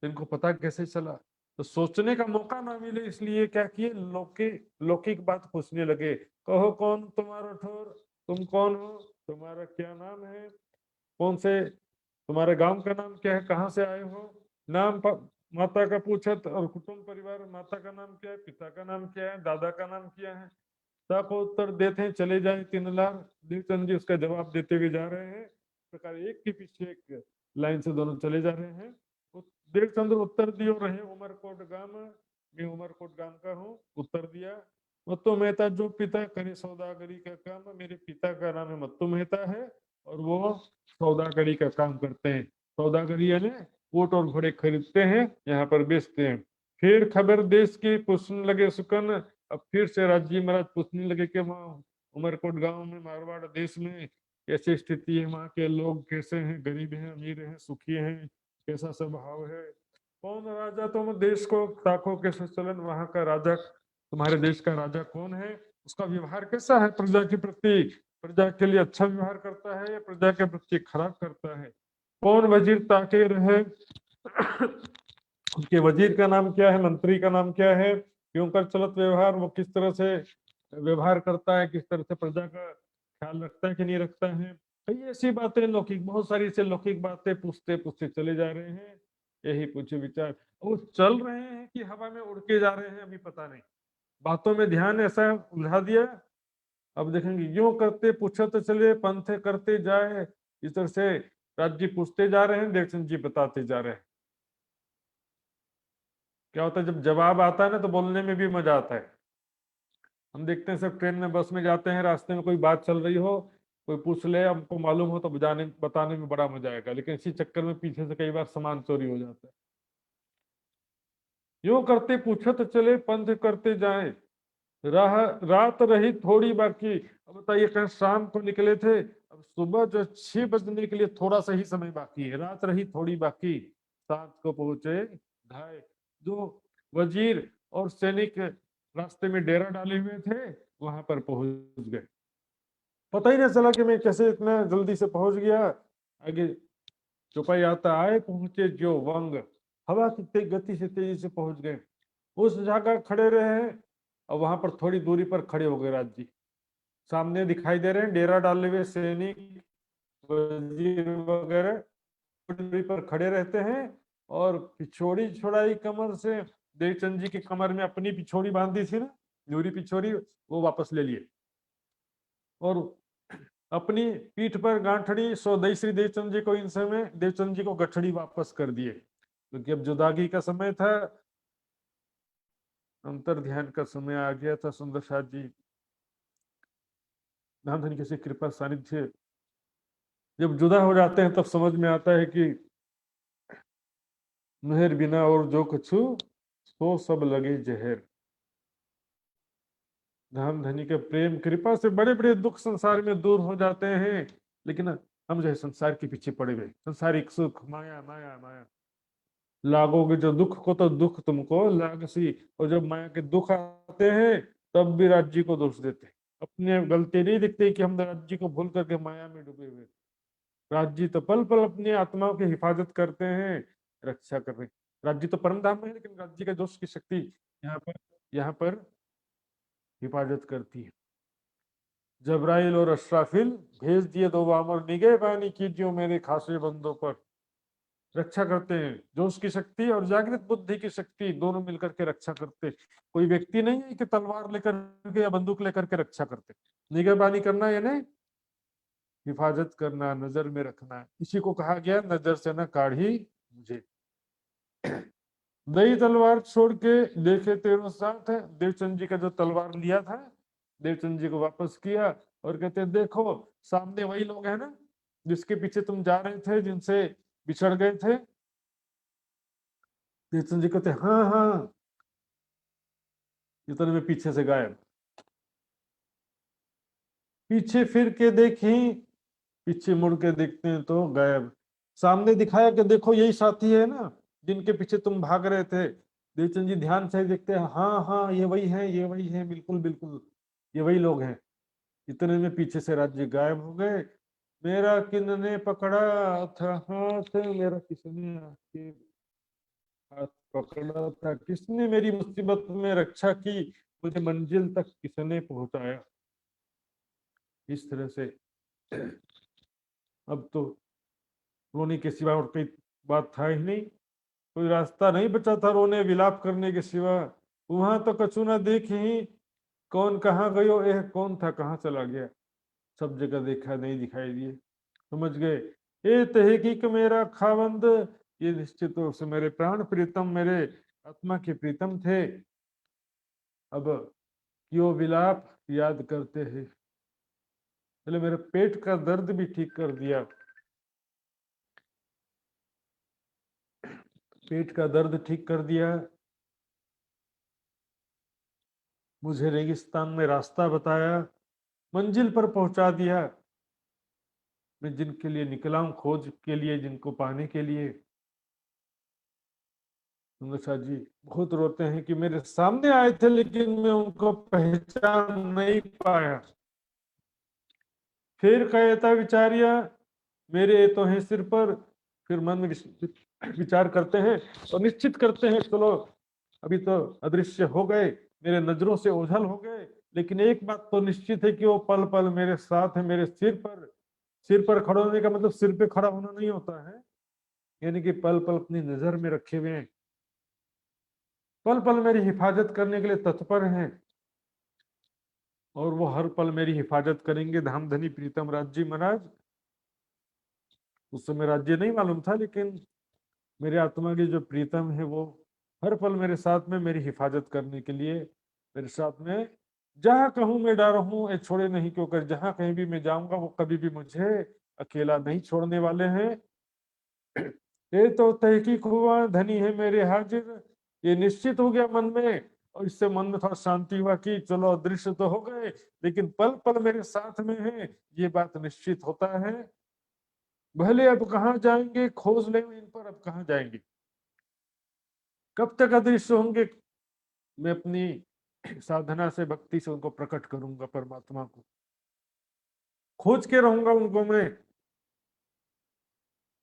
इनको पता कैसे चला? तो सोचने का मौका ना मिले इसलिए क्या किए, लौकिक बात पूछने लगे। कहो कौन तुम्हारा ठोर, तुम कौन हो, तुम्हारा क्या नाम है, कौन से, तुम्हारे गांव का नाम क्या है, कहाँ से आए हो, नाम माता का पूछत, और कुटुंब परिवार, माता का नाम क्या है, पिता का नाम क्या है, दादा का नाम क्या है। सबको उत्तर देते हैं, चले जाए 3 लाख। देवचंद जी उसका जवाब देते हुए जा रहे हैं, इस प्रकार एक के पीछे एक लाइन से दोनों चले जा रहे हैं। देवचंद्र उत्तर दियो रहे उमरकोट गांव, मैं उमरकोट गांव का हूँ, उत्तर दिया। मत्तो मेहता जो पिता करे सौदागरी का काम, मेरे पिता का नाम है मत्तो मेहता है, और वो सौदागरी का काम करते हैं। सौदागरी यानी ऊंट और घोड़े खरीदते हैं, यहाँ पर बेचते हैं। फिर खबर देश की पूछने लगे सुकन, अब फिर से राज्य महाराज पूछने लगे कि वहाँ उमरकोट गांव में, मारवाड़ देश में कैसी स्थिति है, वहाँ के लोग कैसे हैं, गरीब हैं, अमीर हैं, सुखी हैं, कैसा स्वभाव है, कौन राजा तुम देश को ताको कैसे चलन, वहां का राजा, तुम्हारे देश का राजा कौन है, उसका व्यवहार कैसा है प्रजा के प्रति, प्रजा के लिए अच्छा व्यवहार करता है या प्रजा के प्रति खराब करता है, कौन वजीर ताके रहे, उनके वजीर का नाम क्या है, मंत्री का नाम क्या है, क्यों कर चलत व्यवहार, वो किस तरह से व्यवहार करता है, किस तरह से प्रजा का ख्याल रखता है कि नहीं रखता है। कई ऐसी बातें लौकिक, बहुत सारी से लौकिक बातें पूछते पूछते चले जा रहे हैं। यही पूछे विचार, वो चल रहे हैं कि हवा में उड़ के जा रहे हैं अभी पता नहीं। बातों में ध्यान ऐसा उलझा दिया, अब देखेंगे, यूं करते पूछते चले पंथ करते जाए, इस तरह से राज्य पूछते जा रहे हैं, देवचंद जी बताते जा रहे हैं। क्या होता है जब जवाब आता है ना तो बोलने में भी मजा आता है। हम देखते हैं सब ट्रेन में बस में जाते हैं, रास्ते में कोई बात चल रही हो, कोई पूछ ले, हमको मालूम हो तो बताने में बड़ा मजा आएगा, लेकिन इसी चक्कर में पीछे से कई बार सामान चोरी हो जाता है। यूं करते पूछत चले पंथ करते जाए, राह रात रही थोड़ी बाकी। अब बताइए, कल शाम को निकले थे, अब सुबह जो 6 बजने के लिए थोड़ा सा ही समय बाकी है, रात रही थोड़ी बाकी, सांझ को पहुंचे ढाई। जो वजीर और सैनिक रास्ते में डेरा डाले हुए थे वहां पर पहुंच गए। पता ही नहीं चला कि मैं कैसे इतना जल्दी से पहुंच गया। आगे चौपाई आता, आए पहुंचे जो वंग, हवा की गति से तेजी से पहुंच गए। उस जगह खड़े रहे, और वहां पर थोड़ी दूरी पर खड़े हो गए राज जी। सामने दिखाई दे रहे हैं डेरा डाले हुए सैनिक वजीर वगैरह, थोड़ी दूरी पर खड़े रहते हैं, और पिछोड़ी छुड़ाई कमर से। देवचंद जी की कमर में अपनी पिछोड़ी बांधी थी ना, न्यूरी पिछोड़ी, वो वापस ले लिए, और अपनी पीठ पर गांठड़ी सौदई श्री देवचंद जी को, इन समय देवचंद जी को गठड़ी वापस कर दिए, क्योंकि अब जुदागी का समय था, अंतर ध्यान का समय आ गया था। सुंदर साथ जी नाम धन किसी कृपा सानिध्य, जब जुदा हो जाते हैं तब समझ में आता है कि मेहर बिना और जो कछु सो सब लगे जहर। धाम धनी के प्रेम कृपा से बड़े बड़े दुख संसार में दूर हो जाते हैं, लेकिन हम जो है संसार के पीछे पड़े हुए, संसारिक सुख, माया माया माया, लागोगे जो दुख को तो दुख तुमको लाग सी। और जब माया के दुख आते हैं तब भी राज्य को दोष देते हैं, अपने गलती नहीं दिखती कि हम राज्य को भूल करके माया में डूबे हुए। राज्य तो पल पल अपनी आत्माओं की हिफाजत करते हैं, रक्षा कर रहे हैं। राज्य तो परम धाम है, लेकिन राज्य के दोष की शक्ति यहाँ पर हिफाजत करती है। जबराइल और अशराफिल भेज दिए दो वामर, निगहबानी कीजिए मेरे खासे बंदों पर। रक्षा करते हैं, जोश की शक्ति और जागृत बुद्धि की शक्ति दोनों मिलकर के रक्षा करते। कोई व्यक्ति नहीं है कि तलवार लेकर के या बंदूक लेकर के रक्षा करते। निगहबानी करना यानी हिफाजत करना, नजर में रखना, इसी को कहा गया नजर से न काढ़ी मुझे। नई तलवार छोड़ के देखे तेरो साथ है। देवचंद जी का जो तलवार लिया था, देवचंद जी को वापस किया, और कहते देखो सामने वही लोग हैं ना जिसके पीछे तुम जा रहे थे, जिनसे बिछड़ गए थे। देवचंद जी कहते हाँ हाँ, इतने में पीछे से गायब। पीछे फिर के देखी, पीछे मुड़ के देखते हैं तो गायब। सामने दिखाया कि देखो यही साथी है ना जिनके पीछे तुम भाग रहे थे। देवचंद जी ध्यान से देखते हैं, हाँ हाँ ये वही है, ये वही है, बिल्कुल बिल्कुल ये वही लोग हैं। इतने में पीछे से राज्य गायब हो गए। मेरा किन्ने पकड़ा था हाथ, मेरा किसने आके हाथ पकड़ा था, किसने मेरी मुसीबत में रक्षा की, मुझे मंजिल तक किसने पहुंचाया। इस तरह से अब तो रोने के सिवा और कोई बात था ही नहीं, कोई रास्ता नहीं बचा था रोने विलाप करने के सिवा। वहां तो कछु ना देख ही, कौन कहाँ गयो, एह कौन था कहाँ चला गया। सब जगह देखा, नहीं दिखाई दिए। समझ गए ए तहकीक मेरा खावंद, ये निश्चित रूप से मेरे प्राण प्रीतम, मेरे आत्मा के प्रीतम थे। अब क्यों विलाप याद करते हैं, चलो मेरे पेट का दर्द भी ठीक कर दिया। पेट का दर्द ठीक कर दिया, मुझे रेगिस्तान में रास्ता बताया, मंजिल पर पहुंचा दिया। मैं जिनके लिए निकला हूं खोज के लिए, जिनको पाने के लिए। शाह जी बहुत रोते हैं कि मेरे सामने आए थे लेकिन मैं उनको पहचान नहीं पाया। फिर कहता विचारिया, मेरे तो हैं सिर पर। फिर मन में विचार करते हैं और निश्चित करते हैं, चलो अभी तो अदृश्य हो गए, मेरे नजरों से ओझल हो गए, लेकिन एक बात तो निश्चित है कि वो पल पल मेरे साथ है, मेरे सिर पर। सिर पर खड़ा होने का मतलब सिर पे खड़ा होना नहीं होता है, यानी कि पल पल अपनी नजर में रखे हुए हैं, पल पल मेरी हिफाजत करने के लिए तत्पर हैं। और वो हर पल मेरी हिफाजत करेंगे। धाम धनी प्रीतम राज जी महाराज, उस समय राज्य नहीं मालूम था, लेकिन मेरे आत्मा के जो प्रीतम है वो हर पल मेरे साथ में मेरी हिफाजत करने के लिए मेरे साथ में, जहां कहूं मैं डरा हूं ये छोड़े नहीं, क्योंकि जहां कहीं भी मैं जाऊंगा वो कभी भी मुझे अकेला नहीं छोड़ने वाले हैं। ये तो तहकीक हुआ धनी है मेरे हाजिर, ये निश्चित हो गया मन में, और इससे मन में थोड़ा शांति हुआ कि चलो अदृश्य तो हो गए लेकिन पल पल मेरे साथ में है, ये बात निश्चित होता है। भले अब कहाँ जाएंगे, खोज ले इन पर, अब कहाँ जाएंगे, कब तक अदृश्य होंगे। मैं अपनी साधना से, भक्ति से उनको प्रकट करूंगा, परमात्मा को खोज के रहूंगा उनको मैं,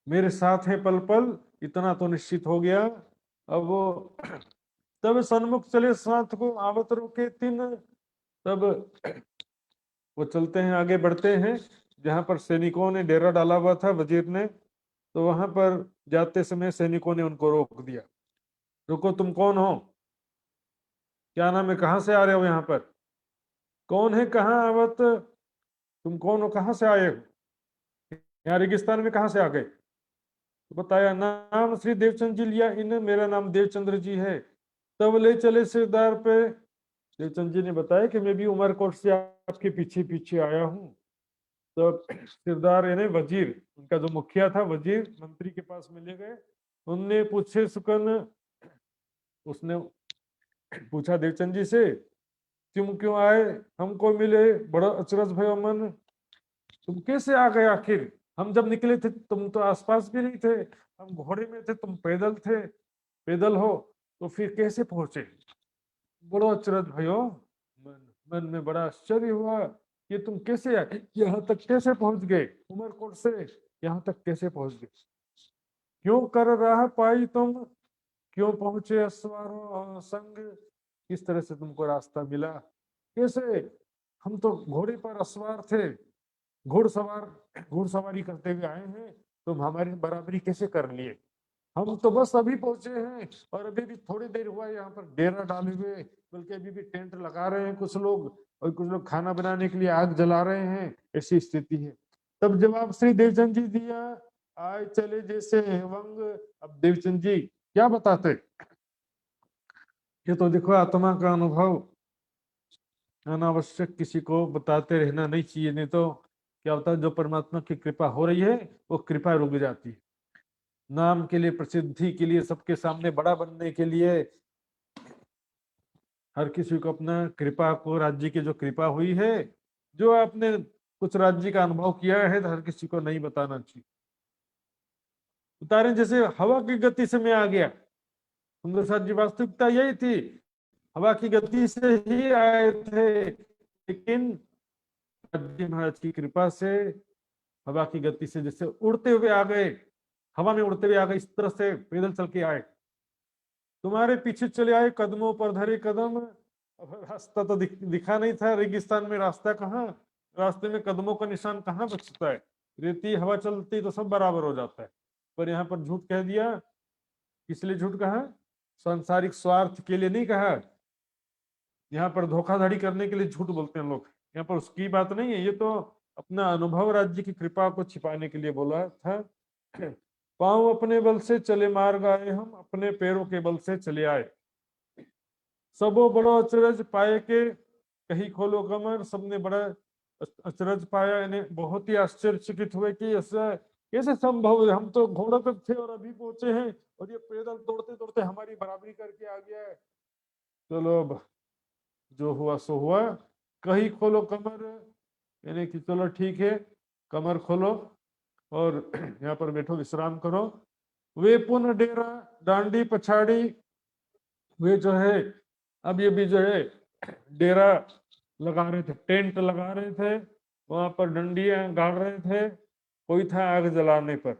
मेरे साथ है पल पल, इतना तो निश्चित हो गया। अब वो तब सन्मुख चले साथ को आवत रोके तीन, तब वो चलते हैं, आगे बढ़ते हैं। जहां पर सैनिकों ने डेरा डाला हुआ था वजीर ने, तो वहां पर जाते समय सैनिकों ने उनको रोक दिया। रुको, तुम कौन हो, क्या नाम है, कहाँ से आ रहे हो, यहाँ पर कौन है, कहाँ आवत, तुम कौन हो, कहाँ से आए हो, यहाँ रेगिस्तान में कहाँ से आ गए। तो बताया नाम श्री देवचंद जी लिया इन, मेरा नाम देवचंद्र जी है। तब ले चले सिरदार पे, देवचंद जी ने बताया कि मैं भी उमरकोट से आपके पीछे पीछे आया हूँ। तो सिरदार यानी वजीर, उनका जो मुखिया था, वजीर मंत्री के पास में ले गए। उनने पूछे सुकन, उसने पूछा देवचंद जी से, तुम क्यों आए, हमको मिले, बड़ा अचरज भयो मन, तुम कैसे आ गए आखिर, हम जब निकले थे तुम तो आसपास भी नहीं थे, हम घोड़े में थे, तुम पैदल थे, पैदल हो, तो फिर कैसे पहुंचे। बड़ो अचरज भयो मन, मन में बड़ा आश्चर्य हुआ कि तुम कैसे आए, यहाँ तक कैसे पहुंच गए, उमरकोट से यहाँ तक कैसे पहुंच गए, क्यों कर राह पाई तुम, क्यों पहुंचे अस्वारो संग, किस तरह से तुमको रास्ता मिला, कैसे, हम तो घोड़े पर अस्वार थे, घुड़सवार घुड़सवारी करते हुए आए हैं, तुम हमारी बराबरी कैसे कर लिए, हम तो बस अभी पहुंचे हैं और अभी भी थोड़ी देर हुआ है यहाँ पर डेरा डाले हुए, बल्कि अभी भी टेंट लगा रहे हैं कुछ लोग, और कुछ लोग खाना बनाने के लिए आग जला रहे हैं, ऐसी स्थिति है। तब जवाब श्री देवचंद जी दिया, आए चले जैसे वंग। अब देवचंद जी क्या बताते, ये तो देखो आत्मा का अनुभव, अनावश्यक किसी को बताते रहना नहीं चाहिए, नहीं तो क्या होता है, जो परमात्मा की कृपा हो रही है वो कृपा रुक जाती है। नाम के लिए, प्रसिद्धि के लिए, सबके सामने बड़ा बनने के लिए, हर किसी को अपना कृपा को, राज्य की जो कृपा हुई है, जो आपने कुछ राज्य का अनुभव किया है, तो हर किसी को नहीं बताना चाहिए। उतारे जैसे हवा की गति से मैं आ गया, सुंदर साथ जी, वास्तविकता यही थी, हवा की गति से ही आए थे, लेकिन जी महाराज की कृपा से हवा की गति से जैसे उड़ते हुए आ गए, हवा में उड़ते हुए आ गए, इस तरह से पैदल चल के आए, तुम्हारे पीछे चले आए, कदमों पर धरे कदम। अब रास्ता तो दिखा नहीं था, रेगिस्तान में रास्ता कहाँ, रास्ते में कदमों का निशान कहाँ बचता है, रेती हवा चलती तो सब बराबर हो जाता है, पर यहाँ पर झूठ कह दिया। किस लिए झूठ कहा, सांसारिक स्वार्थ के लिए नहीं कहा, यहाँ पर धोखाधड़ी करने के लिए झूठ बोलते हैं लोग, यहाँ पर उसकी बात नहीं है, ये तो अपना अनुभव, राज्य की कृपा को छिपाने के लिए बोला था। पांव अपने बल से चले मार्ग आए, हम अपने पैरों के बल से चले आए, सबो बड़ो अचरज पाए के, कहीं खोलो कमर, सबने बड़ा अचरज पाया, यानी बहुत ही आश्चर्यचकित हुए कि ऐसा कैसे संभव है, हम तो घोड़े पर थे और अभी पहुंचे हैं, और ये पैदल दौड़ते दौड़ते हमारी बराबरी करके आ गया है। चलो अब जो हुआ सो हुआ, कहीं खोलो कमर, यानी कि चलो ठीक है, कमर खोलो और यहाँ पर बैठो, विश्राम करो। वे पुनः डेरा डांडी पछाड़ी, वे जो है अब ये भी जो है डेरा लगा रहे थे, टेंट लगा रहे थे, वहां पर डंडियां गाड़ रहे थे, कोई था आग जलाने पर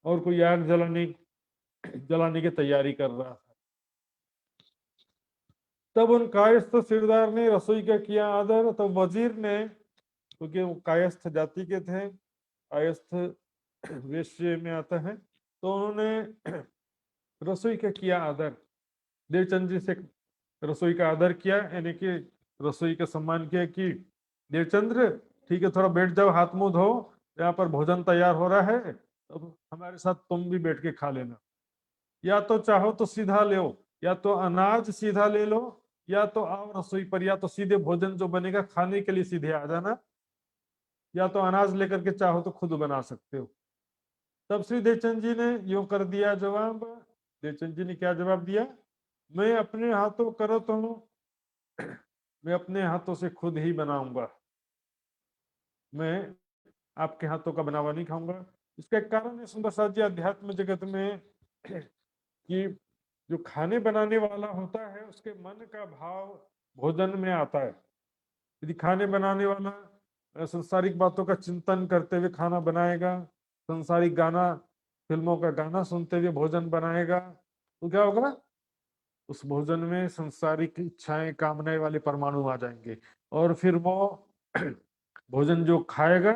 और कोई आग जलाने की तैयारी कर रहा था। तब उन कायस्थ सिरदार ने रसोई का किया आदर, तब वजीर ने, क्योंकि वो कायस्थ जाति के थे, कायस्थ वैश्य में आता है, तो उन्होंने रसोई का किया आदर, देवचंद जी से रसोई का आदर किया, यानी कि रसोई का सम्मान किया कि देवचंद्र ठीक है, थोड़ा बैठ जाओ, हाथ मुंह धो, यहाँ पर भोजन तैयार हो रहा है, अब हमारे साथ तुम भी बैठ के खा लेना। या तो चाहो तो सीधा ले, या तो अनाज सीधा ले लो, या तो आओ रसोई पर, या तो सीधे भोजन जो बनेगा खाने के लिए सीधे आ जाना, या तो अनाज लेकर के चाहो तो खुद बना सकते हो। तब श्री देवचंद जी ने यूं कर दिया जवाब। देवचंद जी ने क्या जवाब दिया? मैं अपने हाथों करो तो मैं अपने हाथों से खुद ही बनाऊंगा, मैं आपके हाथों का बना हुआ नहीं खाऊंगा। इसका एक कारण है सुंदर साथ जी अध्यात्म जगत में कि जो खाने बनाने वाला होता है उसके मन का भाव भोजन में आता है। यदि खाने बनाने वाला संसारिक बातों का चिंतन करते हुए खाना बनाएगा, संसारिक गाना फिल्मों का गाना सुनते हुए भोजन बनाएगा, तो क्या होगा? उस भोजन में संसारिक इच्छाएं कामनाएं वाले परमाणु आ जाएंगे, और फिर वो भोजन जो खाएगा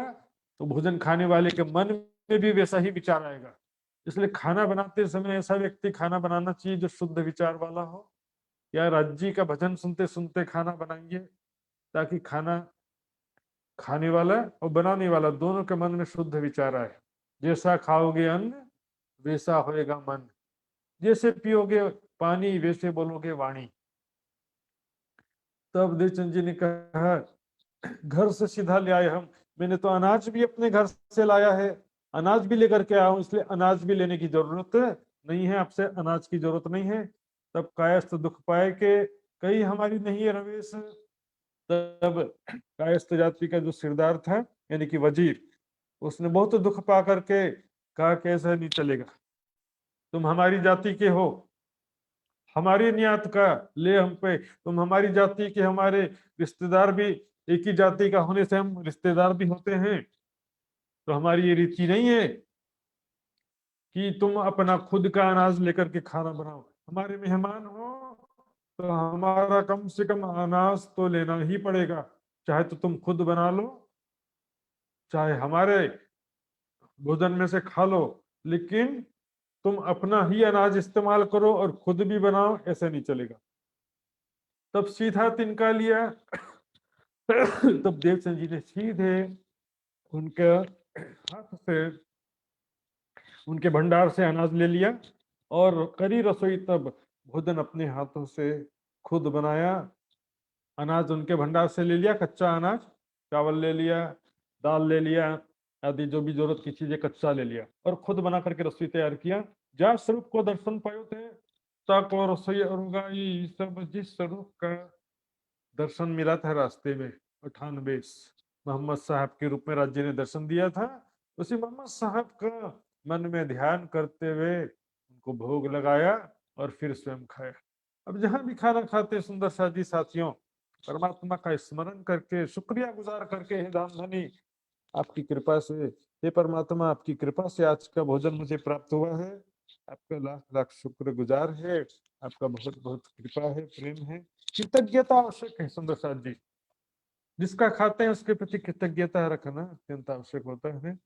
तो भोजन खाने वाले के मन में भी वैसा ही विचार आएगा। इसलिए खाना बनाते समय ऐसा व्यक्ति खाना बनाना चाहिए जो शुद्ध विचार वाला हो। या राज्य का भजन सुनते सुनते खाना बनाएंगे, ताकि खाना खाने वाला और बनाने वाला दोनों के मन में शुद्ध विचार आए। जैसा खाओगे अन्न वैसा होएगा मन, जैसे पियोगे पानी वैसे बोलोगे वाणी। तब देवचंद जी ने कहा, घर से सीधा ले आए हम, मैंने तो अनाज भी अपने घर से लाया है, अनाज भी लेकर के आया हूं, इसलिए अनाज भी लेने की जरूरत नहीं है, आपसे अनाज की जरूरत नहीं है। तब कायस्थ दुख पाए के कहीं हमारी नहीं है रवेश। तब कायस्थ जाति का जो सिरदार था यानी कि वजीर, उसने बहुत दुख पा करके कहा कि ऐसा नहीं चलेगा, तुम हमारी जाति के हो, हमारी नियत का ले हम पे, तुम हमारी जाति के, हमारे रिश्तेदार भी एक ही जाति का होने से हम रिश्तेदार भी होते हैं, तो हमारी ये रीति नहीं है कि तुम अपना खुद का अनाज लेकर के खाना बनाओ। हमारे मेहमान हो तो हमारा कम से कम अनाज तो लेना ही पड़ेगा, चाहे तो तुम खुद बना लो, चाहे हमारे भोजन में से खा लो, लेकिन तुम अपना ही अनाज इस्तेमाल करो और खुद भी बनाओ, ऐसे नहीं चलेगा। तब सीधा तिनका लिया। तब देवचंद जी ने सीधे उनके हाथ से उनके भंडार से अनाज ले लिया और करी रसोई, तब भोजन अपने हाथों से खुद बनाया। अनाज उनके भंडार से ले लिया, कच्चा अनाज, चावल ले लिया, दाल ले लिया, आदि जो भी जरूरत की चीजें कच्चा ले लिया और खुद बना करके रसोई तैयार किया। जा स्वरूप को दर्शन पायो थे, ताको रसोई अरुगाई, सब जिस स्वरूप का दर्शन मिला था रास्ते में 98 मोहम्मद साहब के रूप में राज्य ने दर्शन दिया था, उसी मोहम्मद साहब का मन में ध्यान करते हुए उनको भोग लगाया और फिर स्वयं खाया। अब जहां भी खाना खाते सुंदर साथी साथियों, परमात्मा का स्मरण करके शुक्रिया गुजार करके, हे दाम धनी आपकी कृपा से, हे परमात्मा आपकी कृपा से आज का भोजन मुझे प्राप्त हुआ है, आपका लाख लाख शुक्र गुजार है, आपका बहुत बहुत कृपा है, प्रेम है, कृतज्ञता आवश्यक है। सुंदर साथ जी, जिसका खाते हैं उसके प्रति कृतज्ञता रखना अत्यंत आवश्यक होता है।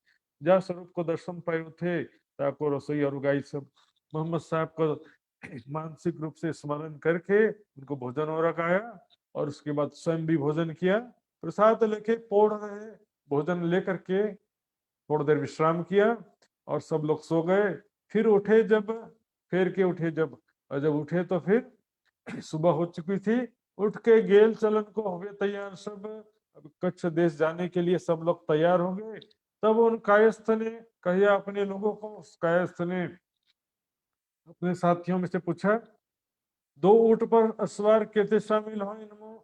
जा स्वरूप को दर्शन पाए थे, ताको रसोई और उगाई, सब मोहम्मद साहब को मानसिक रूप से स्मरण करके उनको भोजन और रखाया और उसके बाद स्वयं भी भोजन किया, प्रसाद लेके पोड़ रहे, भोजन लेकर के थोड़ी देर विश्राम किया और सब लोग सो गए। फिर उठे जब, फेर के उठे जब, और जब उठे तो फिर सुबह हो चुकी थी, उठ के गेल चलन को हो गए तैयार सब, अब कच्छ देश जाने के लिए सब लोग तैयार हो गए। तब उन कायस्थ ने कहा अपने लोगों को, उस कायस्थ ने अपने साथियों में से पूछा, दो ऊंट पर असवार कितने शामिल हो इनमें?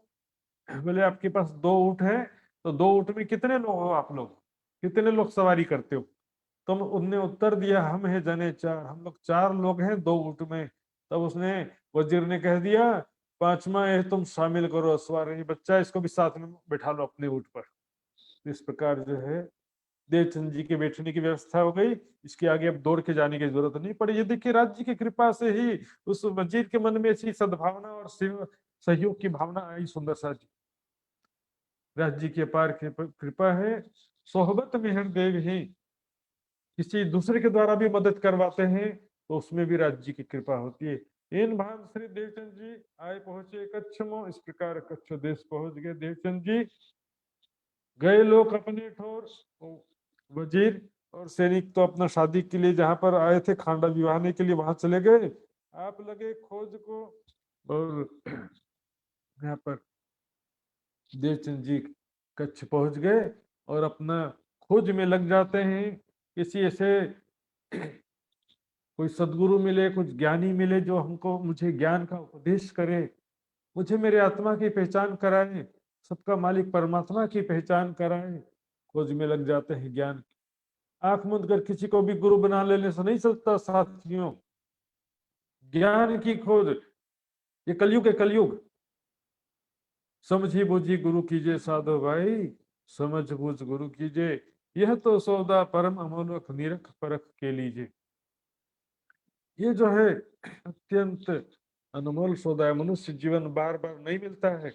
बोले आपके पास दो ऊंट है, तो दो ऊंट में कितने लोग हो आप लोग, कितने लोग सवारी करते हो? तो उनने उत्तर दिया, हम है जने चार, हम लोग चार लोग हैं दो ऊंट में। तब उसने वजीर ने कह दिया, पांचवा है तुम शामिल करो असवार, ये बच्चा इसको भी साथ में बैठा लो अपने ऊंट पर। इस प्रकार जो है देवचंद जी के बैठने की व्यवस्था हो गई, इसके आगे अब दौड़ के जाने की जरूरत नहीं पड़ी। ये देखिए राज्य की कृपा से ही उस वजीर के मन में ऐसी सद्भावना और सहयोग की भावना आई। सुंदर सा जी, राज्य की अपार कृपा है, सोहबत मेहर देव ही, किसी दूसरे के द्वारा भी मदद करवाते हैं तो उसमें भी राज्य की कृपा होती है। इन भाव श्री देवचंद जी आए पहुंचे कच्छ में, इस प्रकार कच्छ देश पहुंच गए देवचंद जी। गए लोग अपने ठोर, वजीर और सैनिक तो अपना शादी के लिए जहां पर आए थे खांडा विवाहने के लिए वहां चले गए। आप लगे खोज को, और यहाँ पर देवचंद जी कच्छ पहुंच गए और अपना खोज में लग जाते हैं। किसी ऐसे कोई सदगुरु मिले, कुछ ज्ञानी मिले जो हमको, मुझे ज्ञान का उपदेश करे, मुझे मेरे आत्मा की पहचान कराए, सबका मालिक परमात्मा की पहचान कराए। खोज में लग जाते हैं ज्ञान। आंख मूंद कर किसी को भी गुरु बना लेने से नहीं चलता साथियों। ज्ञान की खोज, ये कलयुग है कलयुग। समझी बूझी गुरु कीजिए साधो भाई, समझ बूझ गुरु कीजिए, यह तो सौदा परम अमोलक निरख परख के लीजिए। ये जो है अत्यंत अनमोल सौदा है, मनुष्य जीवन बार बार नहीं मिलता है।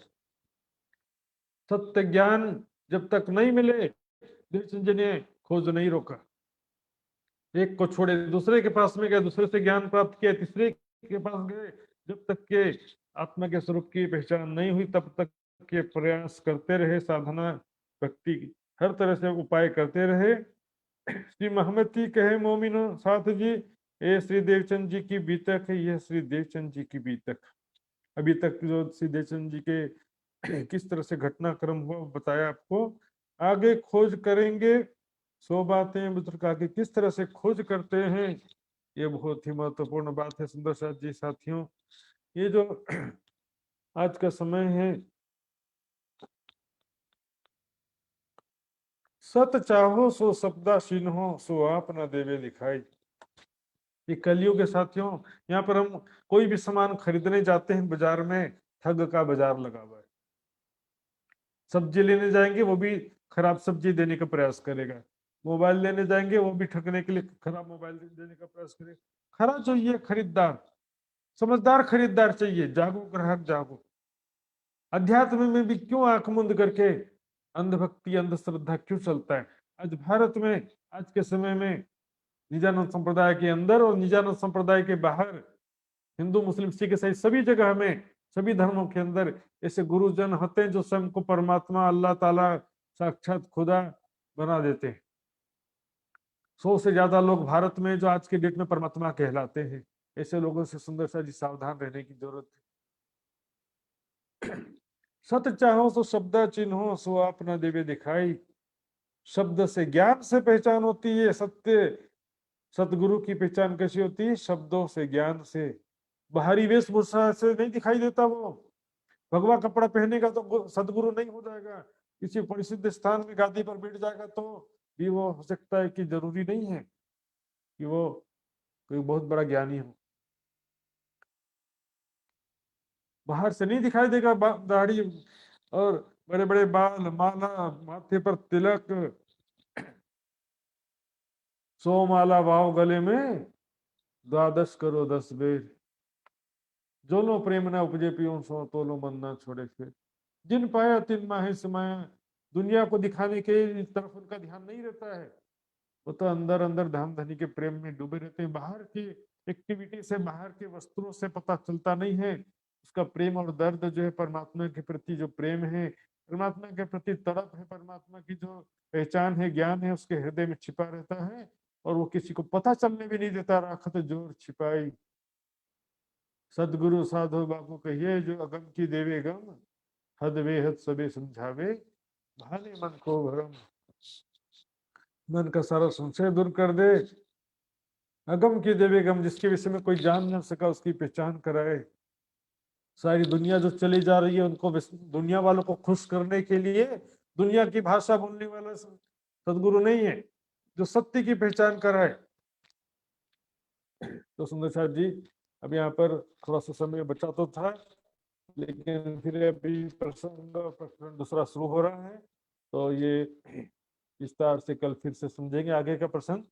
सत्य ज्ञान जब तक नहीं मिले, देवचंद जी ने खोज नहीं रोका। एक को छोड़े दूसरे के पास में गए, दूसरे से ज्ञान प्राप्त किया, तीसरे के पास गए, जब तक के आत्मा के स्वरूप की पहचान नहीं हुई तब तक के प्रयास करते रहे, साधना भक्ति हर तरह से उपाय करते रहे। श्री महमती कहे मोमिनो साथ जी, ये श्री देवचंद जी की बीतक है, यह श्री देवचंद जी की बीतक। अभी तक जो श्री देवचंद जी के किस तरह से घटनाक्रम हुआ बताया आपको। आगे खोज करेंगे, सो बातें बुजुर्ग आगे किस तरह से खोज करते हैं, ये बहुत ही महत्वपूर्ण बात है। सुंदर साथ जी साथियों, ये जो आज का समय है, सत चाहो सो शब्दा सिन्हो, सो आप न देवे दिखाई। ये कलयुग के साथियों, यहाँ पर हम कोई भी सामान खरीदने जाते हैं बाजार में, ठग का बाजार लगा हुआ है। सब्जी लेने जाएंगे वो भी खराब सब्जी देने का प्रयास करेगा, मोबाइल लेने जाएंगे वो भी ठगने के लिए खराब मोबाइल देने का प्रयास करेगा। खरा चाहिए खरीदार, समझदार खरीदार चाहिए, जागो ग्राहक जागो। अध्यात्म में भी क्यों आंख मुंद करके अंधभक्ति अंधश्रद्धा क्यों चलता है? आज भारत में, आज के समय में निजानंद संप्रदाय के अंदर और निजानंद संप्रदाय के बाहर, हिंदू मुस्लिम सिख ईसाई सभी जगह में, सभी धर्मों के अंदर ऐसे गुरुजन होते हैं जो स्वयं को परमात्मा अल्लाह ताला साक्षात खुदा बना देते हैं। 100 से ज्यादा लोग भारत में जो आज के डेट में परमात्मा कहलाते हैं। ऐसे लोगों से सुंदर सा जी सावधान रहने की जरूरत है। सत चाहो सो शब्द चिन्हो, सो आप न देवे दिखाई। शब्द से ज्ञान से पहचान होती है, सत्य सतगुरु की पहचान कैसी होती है? शब्दों से, ज्ञान से। बाहरी वेशभूषा से नहीं दिखाई देता वो। भगवा कपड़ा पहनेगा तो सदगुरु नहीं हो जाएगा, किसी परिशुद्ध स्थान में गादी पर बैठ जाएगा तो भी वो हो सकता है कि जरूरी नहीं है कि वो कोई बहुत बड़ा ज्ञानी हो। बाहर से नहीं दिखाई देगा, दाढ़ी और बड़े बड़े बाल, माला, माथे पर तिलक, 100 माला वाव गले में, द्वादश करो 10 बेर, जो लो प्रेम न उपजे पियो, सो तोलो मन न छोड़े फिर। जिन पाया तिन माहे समाया। दुनिया को दिखाने के तरफ उनका ध्यान नहीं रहता है, वो तो अंदर अंदर धाम धनी के प्रेम में डूबे रहते हैं। बाहर की एक्टिविटी से, बाहर के वस्त्रों से पता चलता नहीं है उसका प्रेम और दर्द जो है, परमात्मा के प्रति जो प्रेम है, परमात्मा के प्रति तड़प है, परमात्मा की जो पहचान है, ज्ञान है, उसके हृदय में छिपा रहता है और वो किसी को पता चलने भी नहीं देता। राखत जोर छिपाई, सदगुरु साधु बाबू कहिए, जो अगम की देवे गम, हद बेहद सबे समझावे, भाले मन को भरम। मन का सारा संशय दूर कर दे, अगम की देवे गम, जिसके विषय में कोई जान न सका उसकी पहचान कराए। सारी दुनिया जो चली जा रही है उनको, दुनिया वालों को खुश करने के लिए दुनिया की भाषा बोलने वाला सदगुरु नहीं है जो सत्य की पहचान कराए। तो सुंदर साहब जी, अब यहाँ पर थोड़ा सा समय बचा तो था, लेकिन फिर अभी प्रश्न दूसरा शुरू हो रहा है, तो ये विस्तार से कल फिर से समझेंगे आगे का प्रश्न।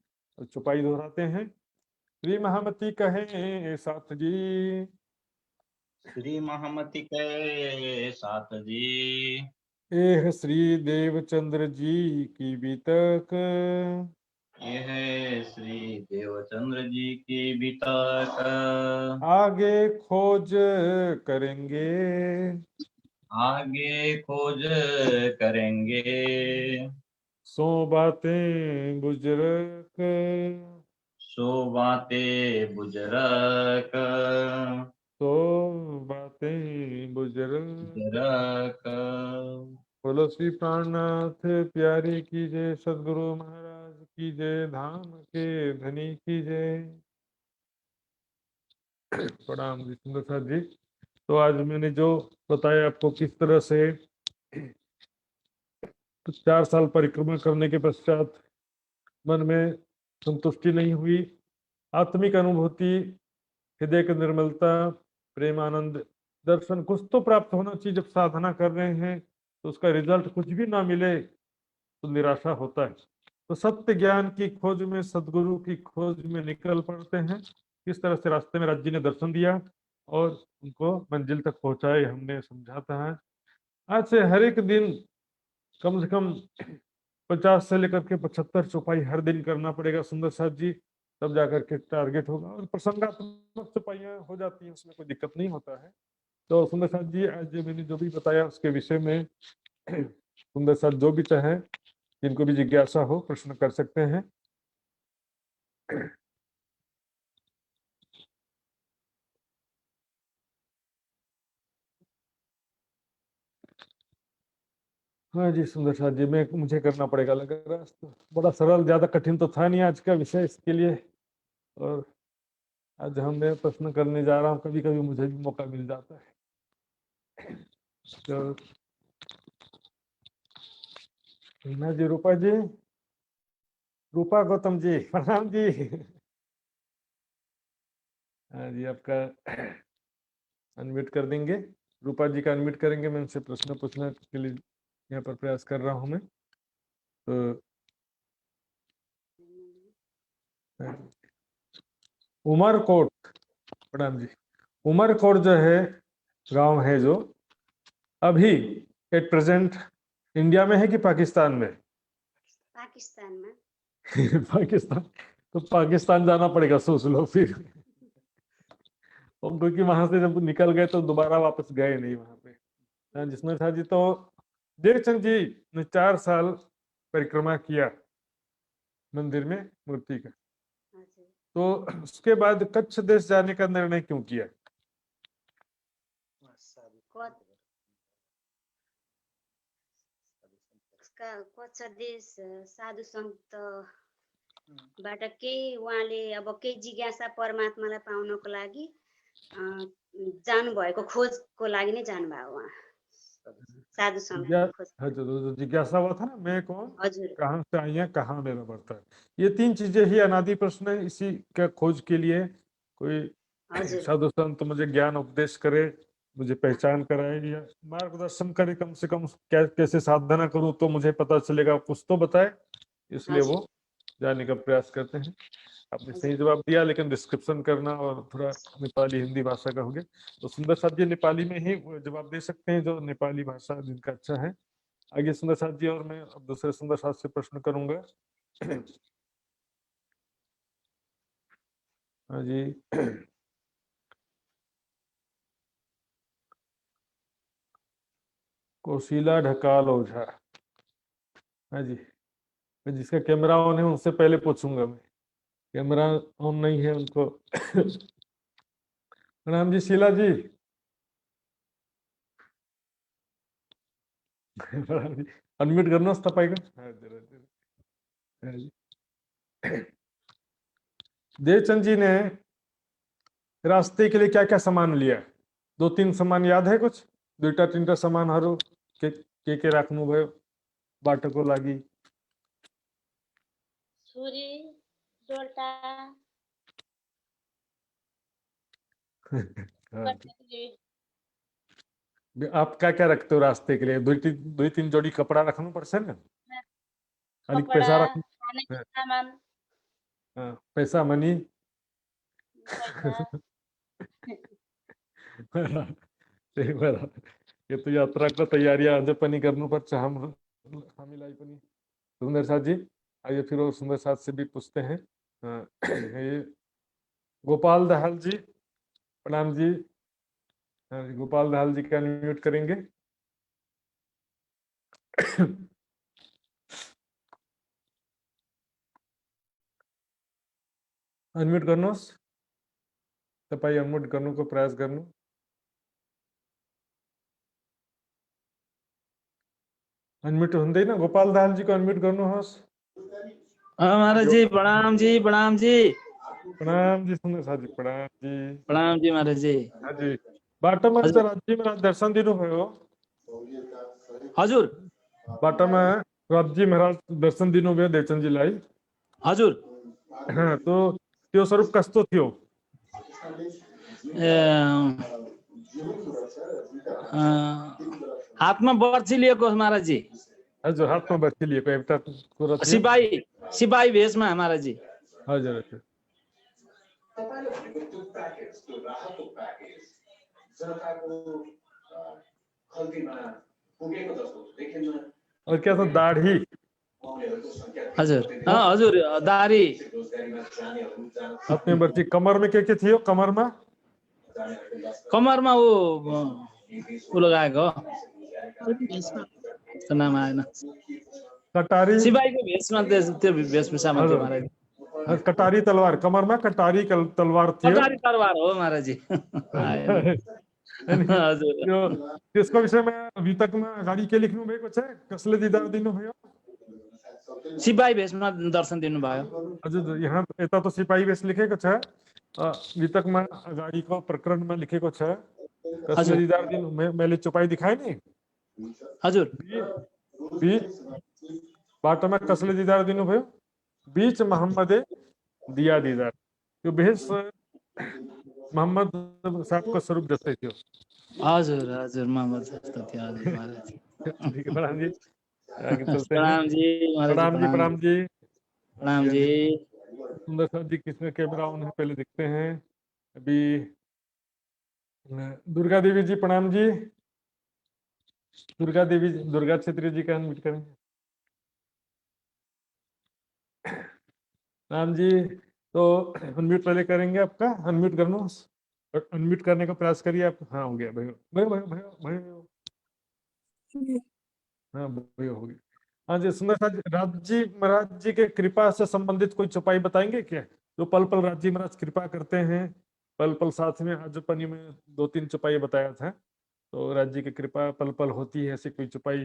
चुपाई दोहराते हैं। श्री महामती कहे साथ जी, श्री महामती के साथ जी, एह श्री देवचंद्र जी की बीतक, यह श्री देवचंद्र जी की बीतक। आगे खोज करेंगे, आगे खोज करेंगे। सो बातें बुजुर्ग, सो बातें बुजुर्ग, सो बातें बुजुर्ग। बुजुर्ग। बोलो श्री प्राणनाथ प्यारे की जय, सदगुरु महाराज की जय, धाम के धनी की जय। प्रणाम जी सुंदर साथ जी। तो आज मैंने जो बताया आपको किस तरह से तो 4 साल परिक्रमा करने के पश्चात मन में संतुष्टि नहीं हुई, आत्मिक अनुभूति, हृदय की निर्मलता, प्रेम, आनंद, दर्शन कुछ तो प्राप्त होना चाहिए। जब साधना कर रहे हैं तो उसका रिजल्ट कुछ भी ना मिले तो निराशा होता है। तो सत्य ज्ञान की खोज में, सदगुरु की खोज में निकल पड़ते हैं। किस तरह से रास्ते में राज जी ने दर्शन दिया और उनको मंजिल तक पहुंचाए, हमने समझाता है। आज से हर एक दिन कम से कम 50 से लेकर के 75 चौपाई हर दिन करना पड़ेगा सुंदर साथ जी, तब जाकर के टारगेट होगा। और प्रसंगात्मक चौपाइयाँ हो जाती हैं, उसमें कोई दिक्कत नहीं होता है। तो सुंदर साथ जी आज मैंने जो भी बताया उसके विषय में सुंदर साथ जो भी चाहे, जिनको भी जिज्ञासा हो प्रश्न कर सकते हैं। हाँ जी सुंदर साथ जी, मैं मुझे करना पड़ेगा लग रहा है। तो बड़ा सरल, ज्यादा कठिन तो था नहीं आज का विषय इसके लिए। और आज मैं प्रश्न करने जा रहा हूँ, कभी कभी मुझे भी मौका मिल जाता है। तो मीना जी, रूपा जी, रूपा गौतम जी, प्रणाम जी। हाँ जी, आपका अनम्यूट कर देंगे। रूपा जी का अनम्यूट करेंगे, मैं उनसे प्रश्न पूछने के लिए यहाँ पर प्रयास कर रहा हूँ मैं। तो उमरकोट, प्रणाम जी। उमरकोट जो है गांव है, जो अभी एट प्रेजेंट इंडिया में है कि पाकिस्तान में? पाकिस्तान में। पाकिस्तान, तो पाकिस्तान जाना पड़ेगा, सोच लो फिर। और क्योंकि वहां से जब निकल गए तो दोबारा वापस गए नहीं वहां पे। हाँ, जिसमें था जी, तो देवचंद जी ने 4 साल परिक्रमा किया मंदिर में मूर्ति का। हाँ जी। तो उसके बाद कच्छ देश जाने का निर्णय क्यों किया? उसका कच्छ देश साधु सन्तबाट केही उहाँले अब केही जिज्ञासा परमात्मालाई पाउनको लागि जानुभएको खोजको लागि नै जानुभयो उहाँ, साधु सन्तको खोज। हजुर, जो जिज्ञासा हुआ था ना, मैं कौन, हजुर कहाँ से आई है, कहाँ मेरा बढ़ता है, ये 3 चीजें ही अनादि प्रश्न है। इसी का खोज के लिए कोई हजुर साधु संत मुझे ज्ञान उपदेश करे, मुझे पहचान कराए या मार्गदर्शन करे, कम से कम कैसे साधना करूं तो मुझे पता चलेगा, कुछ तो बताए। इसलिए हजुर वो जाने का प्रयास करते हैं। आपने सही हजुर जवाब दिया, लेकिन डिस्क्रिप्शन करना और थोड़ा नेपाली हिंदी भाषा का हो गया। तो सुंदर साथ जी नेपाली में ही जवाब दे सकते हैं, जो नेपाली भाषा जिनका अच्छा है। आगे सुंदर साथ जी, और मैं अब दूसरे सुंदर साथ से प्रश्न करूंगा। हाँ जी। कोशिला ढकाल ओझा, हाँ जी। मैं जिसका कैमरा ऑन है उनसे पहले पूछूंगा मैं, कैमरा ऑन नहीं है उनको। प्रणाम जी शीला जी। प्रणाम जी, अनम्यूट करना तपाई का। हाँ, जरा जरा। हाँ जी। देवचंद जी ने रास्ते के लिए क्या क्या सामान लिया? 2-3 सामान याद है कुछ? 2-3 सामानहरू के राख्नुभयो बाटोको लागि? छुरी, डोल्टा, हाँ, कटकरी, आप क्या क्या रखते हो रास्ते के लिए? 2-3 जोडी कपडा राख्नु पर्छ नि? अलिक कपडा, पैसा राख्नु। खानेको हाँ, सामान, हाँ, पैसा मनी। पैसा। त्यही भएर यो त यात्राको तयारी अझ पनि गर्नुपर्छ हामीलाई पनि। सुंदर साथ जी, आइए फिर और सुंदर साथ से भी पूछते हैं। ये गोपाल दहाल जी, प्रणाम जी। हाँ जी, गोपाल दहाल जी का अनम्यूट करेंगे। अनम्यूट गर्नुहोस्, तपाईँ अनम्यूट गर्नुको प्रयास गर्नु। अनम्यूट हुँदैन, गोपाल दाहालजीको अनम्यूट गर्नुहोस्। महाराज जी प्रणाम जी, प्रणाम जी, प्रणाम जी सुन्दर साथी, प्रणाम जी। प्रणाम जी महाराज जी। हजुर, बाटोमा हजुर। राज्जी महाराज दर्शन दिनुभयो। हजुर बाटोमा राज्जी महाराज दर्शन दिनुभयो देवचन्दजीलाई। हजुर तो त्यो स्वरूप कस्तो थियो? हातमा बर्छी लिएको महाराज जी। हजुर, हातमा बर्छी लिएको एउटा कुरा थियो। सिपाही भेषमा महाराज जी। हजुर हजुर। और क्या था? दाढ़ी। हजुर हजुर, दाढ़ी। अपने बर्छी कमर में के थियो? कमरमा वो लगाएको नाम आएन। कटारी। सिपाहीको भेषमा त्यो भेषभूषामा थियो महाराज। कटारी तलवार, कमरमा कटारी तलवार थियो। कटारी तलवार हो महाराज जी। हजुर, त्यसको विषयमा वितकमा अगाडि के लेख्नु भएको छ? कसले दिदार दिनुभयो? सिपाही भेषमा दर्शन दिनुभयो। हजुर, यहाँ यता त सिपाही भेष लेखेको छ, वितकमा अगाडिको प्रकरणमा लेखेको छ कसले दिदार दिनु। मैले चौपाई दिखाएँ नि। हजुर, बाटोमा कसले दिदार दिनुभयो? बीच मोहम्मदे दिया दीदार। यो भेष मोहम्मद साहबको स्वरूप जस्तै थियो। हजुर हजुर, मोहम्मद जस्तो थियो। हजुर महाराज। ठीक है, प्रणाम जी। आगे चलते हैं। प्रणाम जी महाराज। प्रणाम जी, प्रणाम जी, प्रणाम जी। सुंदर साहब जी किसने कैमरा ऑन है पहले देखते हैं। अभी दुर्गा देवी जी, प्रणाम जी। दुर्गा देवी, दुर्गा क्षेत्रीय जी का अनम्यूट करेंगे। राम जी, तो अनम्यूट पहले करेंगे आपका। अनम्यूट करना, अनम्यूट करने का प्रयास करिए आप। हाँ, हो गया भयो भयो भयो भयो भयो। हाँ, भयो हो गया। हाँ जी, सुंदर साहब, राज जी महाराज जी के कृपा से संबंधित कोई चौपाई बताएंगे क्या? जो पल पल राज जी महाराज कृपा करते हैं, पल पल साथ में आज पनी में 2-3 चौपाई बताया था, तो राज जी की कृपा पल पल होती है, ऐसी कोई चौपाई?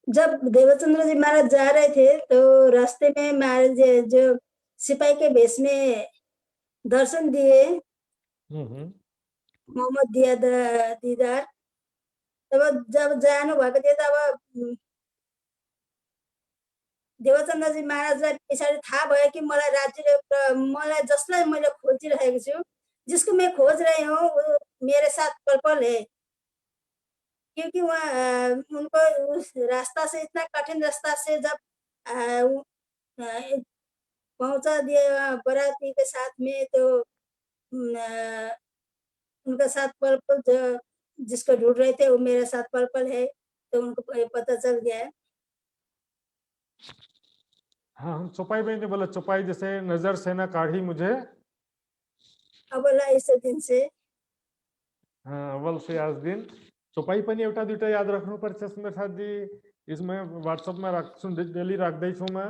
जब देवचंद्र जी महाराज जा रहे थे तो रास्ते में महाराज जो सिपाही के भेष में दर्शन दिए, मोहम्मद दीदार। तब जब जानु भएको थियो तब देवचन्द्र जी महाराजलाई पछाडि थाहा भयो कि मलाई राज्यले मलाई जसलाई मैले खोजिरहेको छु, जिसको मैं खोज रही हूँ वो मेरे साथ पल पल है, क्योंकि वहाँ उनको उस रास्ता से, इतना कठिन रास्ता से जब पहुंचा दिया बराती के साथ में, तो उनका साथ पल पल जो जिसको ढूंढ रहे थे वो मेरे साथ पल पल है, तो उनको पता चल गया है। हाँ, चौपाई में ने बोला, चौपाई जैसे नजर से ना काढ़ी मुझे अबला इस दिन से। हाँ, अव्वल से आज दिन। चौपाई पनि एउटा दुईटा याद राख्नुपर्छ सुन्दर साथ जी। इसमें व्हाट्सएप में राख्छु, डेली राख्दैछु म।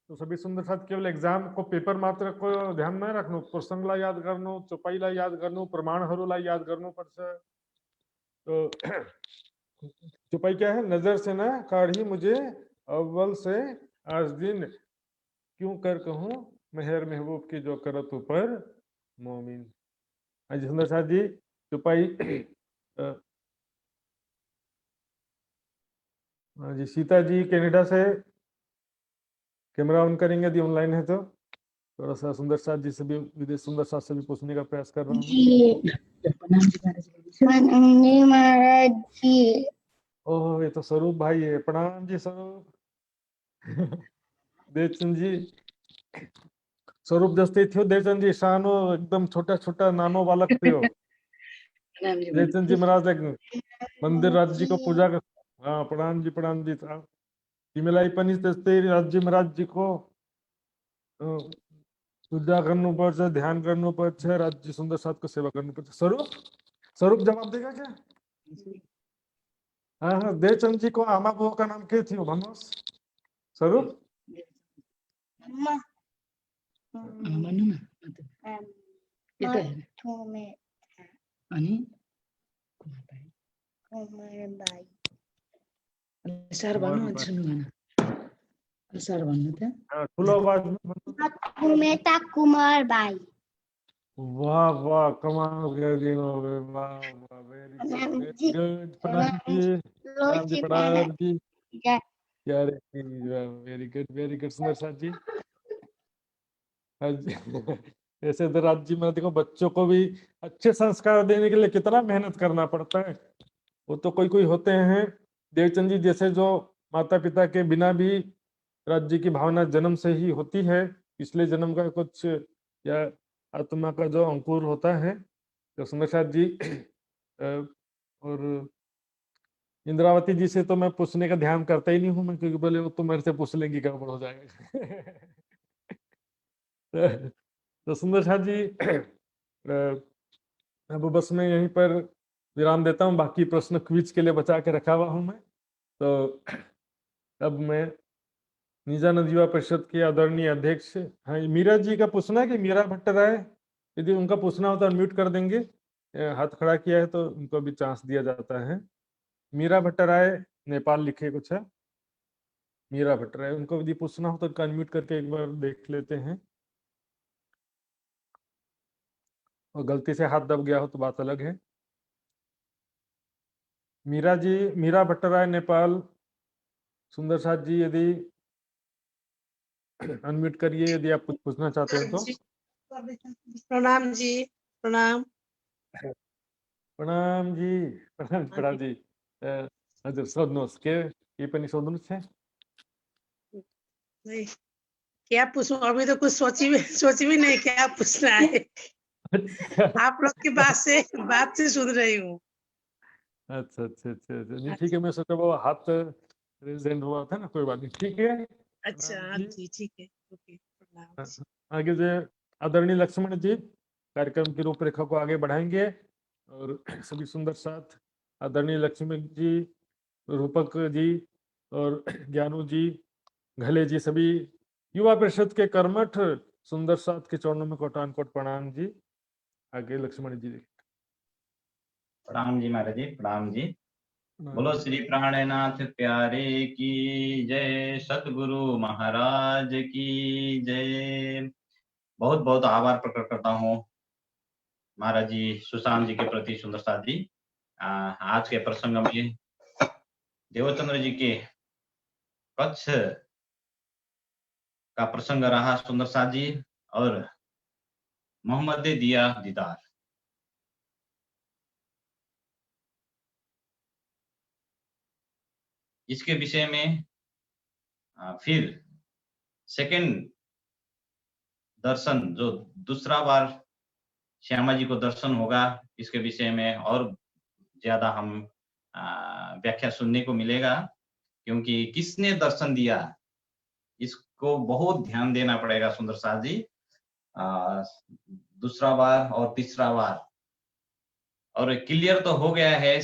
तो सबै सुन्दर साथ केवल एग्जाम को पेपर मात्र को ध्यान में राख्नु, प्रसंगलाई याद गर्नु, चौपाईलाई याद गर्नु, प्रमाणहरूलाई याद गर्नुपर्छ। तो चौपाई क्या है? नजर से ना काढ़ी मुझे अव्वल से आज दिन, क्यों कर कहूँ मेहर महबूब की जो करत ऊपर मोमिन। आज सुंदर साथ जी चौपाई। जी सीता जी कनाडा से कैमरा ऑन करेंगे यदि ऑनलाइन है तो। थोड़ा सा सुंदर साथ जी से भी, विदेश सुंदर साथ से भी पूछने का प्रयास कर रहा हूँ। महाराज जी। ओह, ये तो स्वरूप भाई है। प्रणाम जी स्वरूप। देवचंद जी स्वरूप जस्ते थियो। देवचंद जी सानो एकदम छोटा छोटा नानो बालक थियो। देवचंद जी महाराज मंदिर राज्य को पूजा कर। हाँ, प्रणाम जी, प्रणाम जी। तिमीलाई पनि त्यस्तै राज्य महाराज जी को पूजा करने पर से, ध्यान करने पर से, राज्य सुंदर साथ को सेवा करने पर से। स्वरूप स्वरूप जवाब देगा क्या? हाँ हाँ, देवचंद जी को आमा बुआ का नाम क्या थी भनोस? स्वरूप भन्नु न यता हेर अनि सर भन्नु अनि सुन्नु भन सर भन्नु त हाँ, ठुलो आवाज में भन्नु। कुमार भाई वाह वाह, कमाल कर दी वाह वाह, वेरी गुड। प्रणाम जी, प्रणाम जी। क्या रे, वेरी गुड सुंदर साथ जी। हाँ जी। ऐसे तो राज जी में देखो, बच्चों को भी अच्छे संस्कार देने के लिए कितना मेहनत करना पड़ता है। वो तो कोई कोई होते हैं देवचंद जी जैसे, जो माता पिता के बिना भी राज्य की भावना जन्म से ही होती है, पिछले जन्म का कुछ या आत्मा का जो अंकुर होता है। तो सुंदर साथ जी और इंद्रावती जी से तो मैं पूछने का ध्यान करता ही नहीं हूँ मैं, क्योंकि बोले वो तो मेरे से पूछ लेंगी, गड़बड़ हो जाएगा। तो सुंदर साथ जी अब बस मैं यहीं पर विराम देता हूँ, बाकी प्रश्न क्विज के लिए बचा के रखा हुआ हूँ मैं। तो अब मैं निजानंद युवा परिषद के आदरणीय अध्यक्ष, हाँ, मीरा जी का पूछना है कि मीरा भट्टराय, यदि उनका पूछना हो तो अनम्यूट कर देंगे। हाथ खड़ा किया है तो उनको भी चांस दिया जाता है। मीरा भट्टराय नेपाल लिखे कुछ है, मीरा भट्टराय, उनको यदि पूछना हो तो उनका अनम्यूट करके एक बार देख लेते हैं। और गलती से हाथ दब गया हो तो बात अलग है। मीरा जी, मीरा भट्टराय नेपाल, सुंदर साथ जी यदि अनम्यूट करिए यदि आप कुछ पूछना चाहते हैं तो। प्रणाम जी, प्रणाम प्रणाम जी, प्रणाम जी। हजुर सोध्नुहोस्, के पनि सोध्नुहोस् छ। नहीं, क्या पूछूं, अभी तो कुछ सोची भी नहीं क्या पूछना है। आप लोग की बात से सुन रही हूँ। अच्छा अच्छा अच्छा अच्छा, नहीं ठीक है, मैं सोचा वो हाथ रेजेंट हुआ था ना, कोई बात नहीं, ठीक है। अच्छा प्रणाम जी, ठीक है, ओके, प्रणाम जी। आगे से आदरणीय लक्ष्मण जी कार्यक्रम की रूपरेखा को आगे बढ़ाएंगे, और सभी सुंदर साथ आदरणीय लक्ष्मण जी, रूपक जी और ज्ञानू जी, घले जी, सभी युवा परिषद के कर्मठ सुंदर साथ के चरणों में कोटान कोट प्रणाम जी। आगे लक्ष्मण जी। प्रणाम जी महाराज जी, प्रणाम जी। बोलो प्रणाम। श्री प्राणनाथ प्यारे की जय, सतगुरु महाराज की जय। बहुत बहुत आभार प्रकट करता हूँ महाराज जी सुशांत जी के प्रति, सुंदर साथ जी। आज के प्रसंग में देवचंद्र जी के कच्छ का प्रसंग रहा सुंदर साथ जी, और मोहम्मद दिया दीदार। इसके विषय में फिर सेकंड दर्शन, जो दूसरा बार श्यामा जी को दर्शन होगा, इसके विषय में और ज्यादा हम व्याख्या सुनने को मिलेगा, क्योंकि किसने दर्शन दिया इसको बहुत ध्यान देना पड़ेगा सुंदर साथ जी। दूसरा बार और तीसरा बार, और क्लियर तो हो गया है